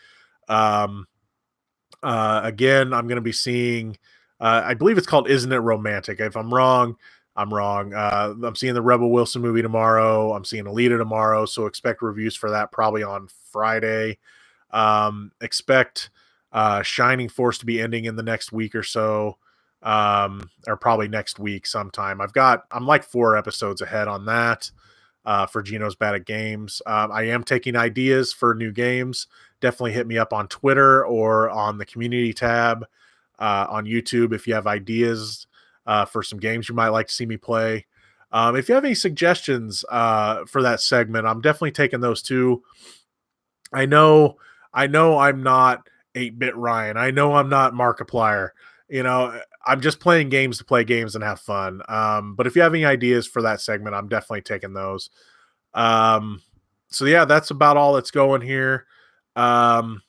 Again, I'm going to be seeing, I believe it's called Isn't It Romantic? If I'm wrong, I'm wrong. I'm seeing the Rebel Wilson movie tomorrow. I'm seeing Alita tomorrow, so expect reviews for that probably on Friday. Expect Shining Force to be ending in the next week or so, or probably next week sometime. I'm like 4 episodes ahead on that. for Gino's Bad at Games. I am taking ideas for new games. Definitely hit me up on Twitter or on the community tab on YouTube if you have ideas for some games you might like to see me play. If you have any suggestions for that segment, I'm definitely taking those too. I know, I know I'm not 8-bit Ryan. I know I'm not Markiplier. I'm just playing games to play games and have fun. But if you have any ideas for that segment, I'm definitely taking those. Um, so yeah, that's about all that's going here. Um,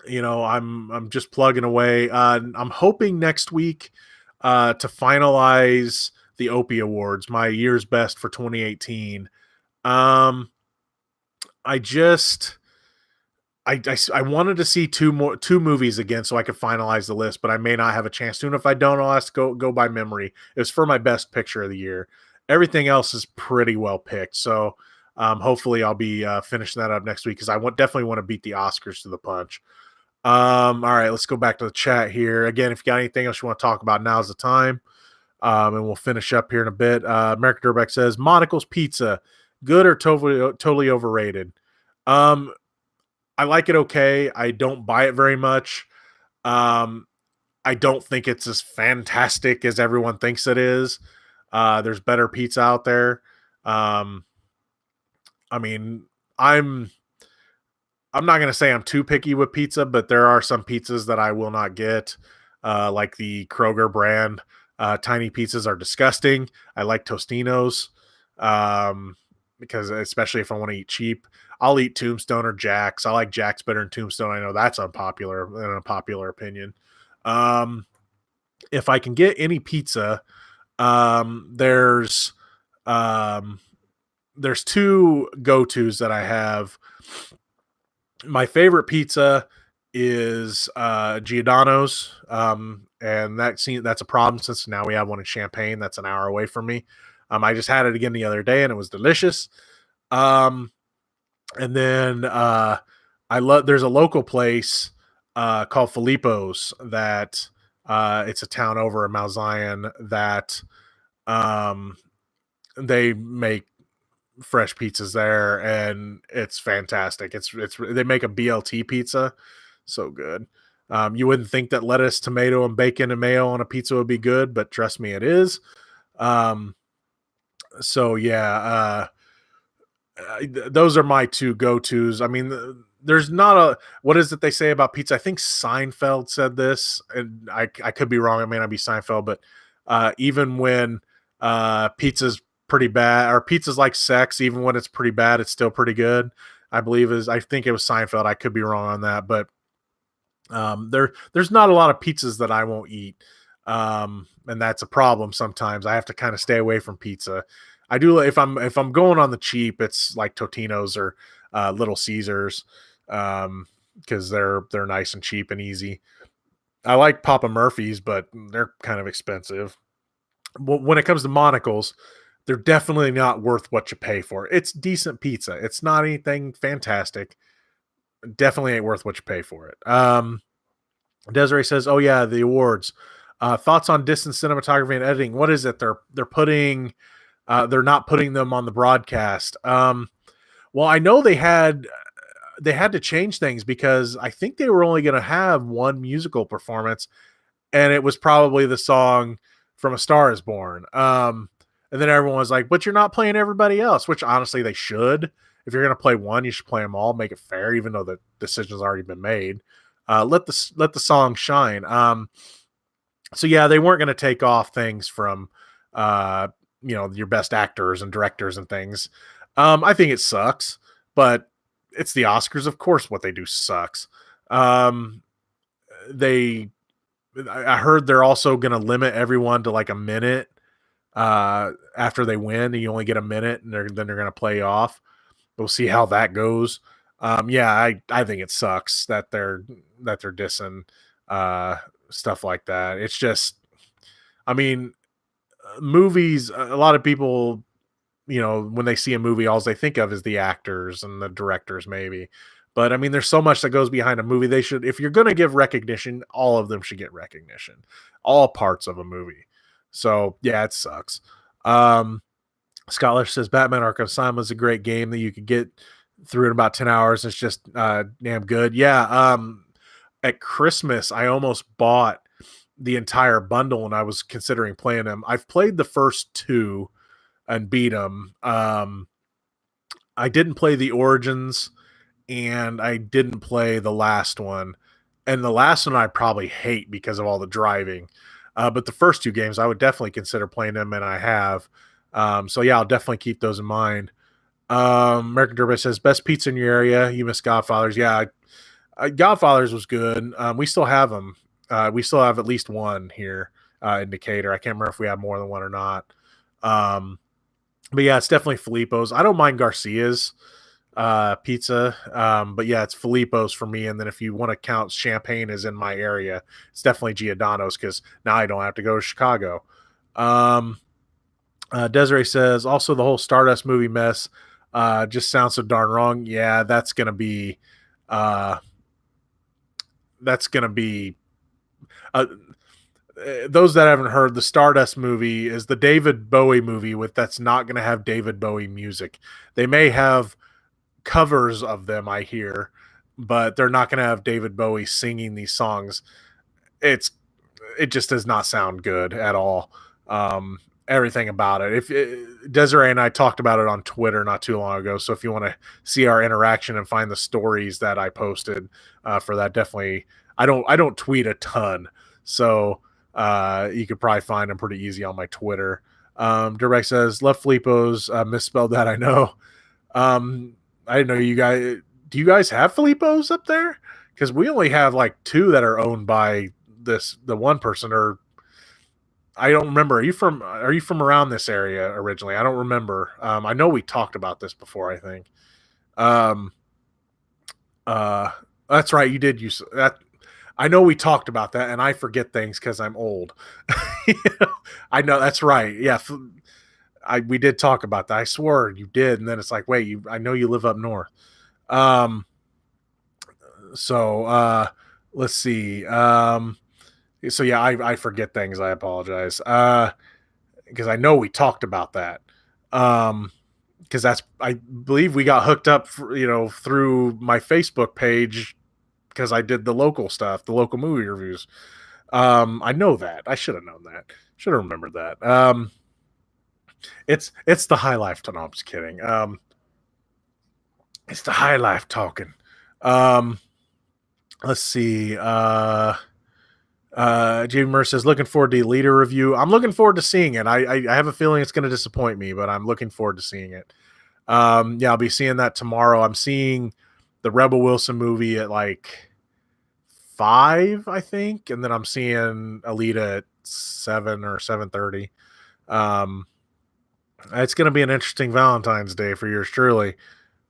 I'm just plugging away. I'm hoping next week to finalize the Opie Awards, my year's best for 2018. Um, I just I wanted to see two movies again so I could finalize the list, but I may not have a chance to. And if I don't, I'll have to go by memory. It was for my best picture of the year. Everything else is pretty well picked. So hopefully I'll be finishing that up next week because definitely want to beat the Oscars to the punch. All right, let's go back to the chat here. Again, if you got anything else you want to talk about, now's the time. And we'll finish up here in a bit. American Durbeck says, Monocle's Pizza, good or totally overrated? I like it okay. I don't buy it very much. Um, I don't think it's as fantastic as everyone thinks it is. There's better pizza out there. Um, I mean, I'm not going to say I'm too picky with pizza, but there are some pizzas that I will not get, like the Kroger brand. Tiny pizzas are disgusting. I like Tostinos because especially if I want to eat cheap, I'll eat Tombstone or Jack's. I like Jack's better than Tombstone. I know that's unpopular, an unpopular opinion. Um, if I can get any pizza, there's two go-tos that I have. My favorite pizza is Giordano's, and that's a problem since now we have one in Champaign that's an hour away from me. I just had it again the other day and it was delicious. And then there's a local place called Filippo's that it's a town over in Mount Zion that they make fresh pizzas there and it's fantastic. It's they make a BLT pizza, so good. You wouldn't think that lettuce, tomato, and bacon and mayo on a pizza would be good, but trust me, it is. So yeah, those are my two go-tos. I mean, there's not a what is it they say about pizza? I think Seinfeld said this, and I could be wrong. It may not be Seinfeld, but even when pizza's pretty bad, or pizza's like sex, even when it's pretty bad, it's still pretty good. I think it was Seinfeld. I could be wrong on that, but there's not a lot of pizzas that I won't eat, and that's a problem. Sometimes I have to kind of stay away from pizza. I do if I'm going on the cheap, it's like Totino's or Little Caesars, because they're nice and cheap and easy. I like Papa Murphy's, but they're kind of expensive. When it comes to Monocles, they're definitely not worth what you pay for. It's decent pizza. It's not anything fantastic. Definitely ain't worth what you pay for it. Desiree says, "Oh yeah, the awards. Thoughts on distance cinematography and editing? What is it? They're not putting them on the broadcast. Well, I know they had to change things because I think they were only going to have one musical performance, and it was probably the song from A Star Is Born. And then everyone was like, "But you're not playing everybody else," which honestly they should. If you're going to play one, you should play them all, make it fair, even though the decision's already been made. Let the song shine. So yeah, they weren't going to take off things from your best actors and directors and things. I think it sucks, but it's the Oscars. Of course, what they do sucks. I heard they're also going to limit everyone to like a minute after they win, and you only get a minute, and then they're going to play off. We'll see how that goes. Yeah, I think it sucks that they're dissing stuff like that. It's just, I mean, movies. A lot of people, when they see a movie, all they think of is the actors and the directors, maybe. But I mean, there's so much that goes behind a movie. They should, if you're going to give recognition, all of them should get recognition, all parts of a movie. So yeah, it sucks. Scholar says Batman Arkham Asylum is a great game that you could get through in about 10 hours. It's just damn good. Yeah. At Christmas, I almost bought the entire bundle and I was considering playing them. I've played the first two and beat them. I didn't play the Origins and I didn't play the last one. And the last one I probably hate because of all the driving. But the first two games I would definitely consider playing them, and I have. So yeah, I'll definitely keep those in mind. American Derby says best pizza in your area. You missed Godfather's. Yeah, Godfather's was good. We still have them. We still have at least one here in Decatur. I can't remember if we have more than one or not. But yeah, it's definitely Filippo's. I don't mind Garcia's pizza, but yeah, it's Filippo's for me. And then if you want to count Champagne as in my area, it's definitely Giordano's because now I don't have to go to Chicago. Desiree says also the whole Stardust movie mess just sounds so darn wrong. Yeah, that's gonna be those that haven't heard, the Stardust movie is the David Bowie movie that's not going to have David Bowie music. They may have covers of them, I hear, but they're not going to have David Bowie singing these songs. It just does not sound good at all. Everything about it. Desiree and I talked about it on Twitter not too long ago, so if you want to see our interaction and find the stories that I posted for that, definitely. I don't tweet a ton, so you could probably find them pretty easy on my Twitter. Direct says love Filippo's, misspelled that, I know. I didn't know you guys. Do you guys have Filippo's up there? Because we only have like two that are owned by the one person, or I don't remember. Are you from around this area originally? I don't remember. I know we talked about this before, I think. That's right. You did use that. I know we talked about that, and I forget things because I'm old. I know that's right. Yeah, we did talk about that. I swore you did, and then it's like, wait, I know you live up north. So let's see. So yeah, I forget things. I apologize. Because I know we talked about that. Because I believe we got hooked up through my Facebook page because I did the local stuff, the local movie reviews. I know that. I should have known that. Should have remembered that. It's the high life. No, I'm just kidding. It's the high life talking. Let's see. Jamie Murr says, looking forward to the Leader review. I'm looking forward to seeing it. I have a feeling it's going to disappoint me, but I'm looking forward to seeing it. Yeah, I'll be seeing that tomorrow. I'm seeing the Rebel Wilson movie at like 5, I think, and then I'm seeing Alita at 7 or 7:30. It's going to be an interesting Valentine's Day for yours truly.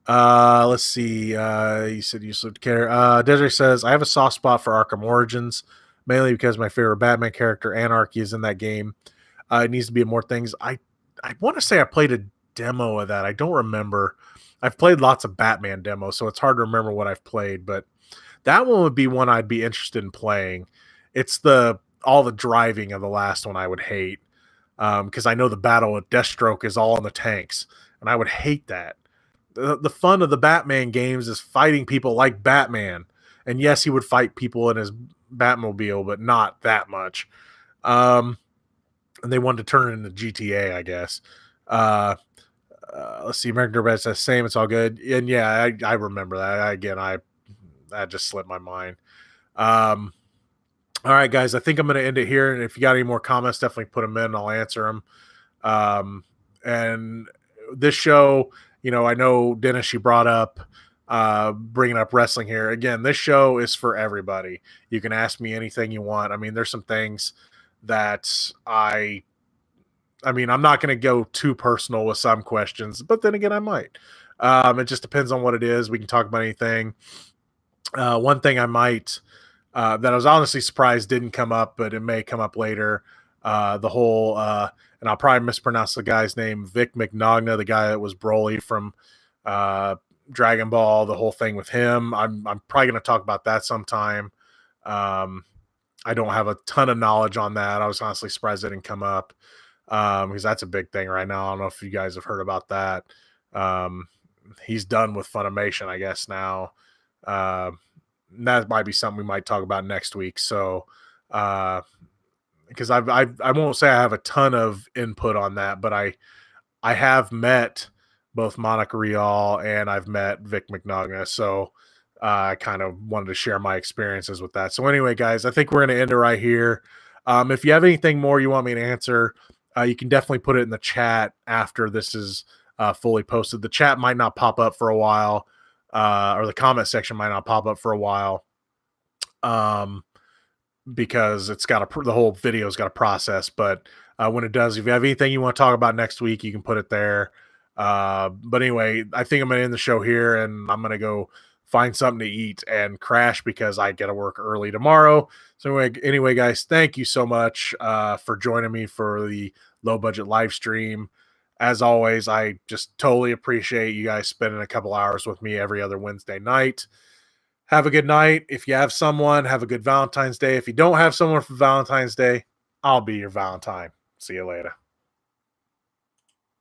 Let's see. You said you lived care. Desiree says, I have a soft spot for Arkham Origins, mainly because my favorite Batman character, Anarchy, is in that game. It needs to be more things. I want to say I played a demo of that. I don't remember. I've played lots of Batman demos, so it's hard to remember what I've played, but that one would be one I'd be interested in playing. It's all the driving of the last one I would hate, because I know the battle with Deathstroke is all in the tanks, and I would hate that. The fun of the Batman games is fighting people like Batman. And yes, he would fight people in his Batmobile, but not that much. And they wanted to turn it into GTA, I guess. Let's see. American Derby says same. It's all good. And yeah, I remember that. That just slipped my mind. All right, guys. I think I'm going to end it here. And if you got any more comments, definitely put them in. I'll answer them. And this show, I know Dennis, you brought up bringing up wrestling here. Again, this show is for everybody. You can ask me anything you want. I mean, there's some things that I'm not going to go too personal with some questions, but then again, I might. It just depends on what it is. We can talk about anything. One thing I might, that I was honestly surprised didn't come up, but it may come up later. The whole, and I'll probably mispronounce the guy's name, Vic Mignogna, the guy that was Broly from Dragon Ball, the whole thing with him. I'm probably going to talk about that sometime. I don't have a ton of knowledge on that. I was honestly surprised it didn't come up. because that's a big thing right now. I don't know if you guys have heard about that. Um, he's done with Funimation, I guess now. Uh, that might be something we might talk about next week. So, because I won't say I have a ton of input on that, but I have met both Monica Rial and I've met Vic McNugna. So I kind of wanted to share my experiences with that. So anyway, guys, I think we're going to end it right here. If you have anything more you want me to answer, you can definitely put it in the chat after this is fully posted. The chat might not pop up for a while, or the comment section might not pop up for a while. Because it's got the whole video's got a process, but when it does, if you have anything you want to talk about next week, you can put it there. But anyway, I think I'm gonna end the show here, and I'm gonna go find something to eat and crash because I get to work early tomorrow. So anyway, guys, thank you so much for joining me for the Low Budget live stream. As always, I just totally appreciate you guys spending a couple hours with me every other Wednesday night. Have a good night. If you have someone, have a good Valentine's Day. If you don't have someone for Valentine's Day, I'll be your Valentine. See you later.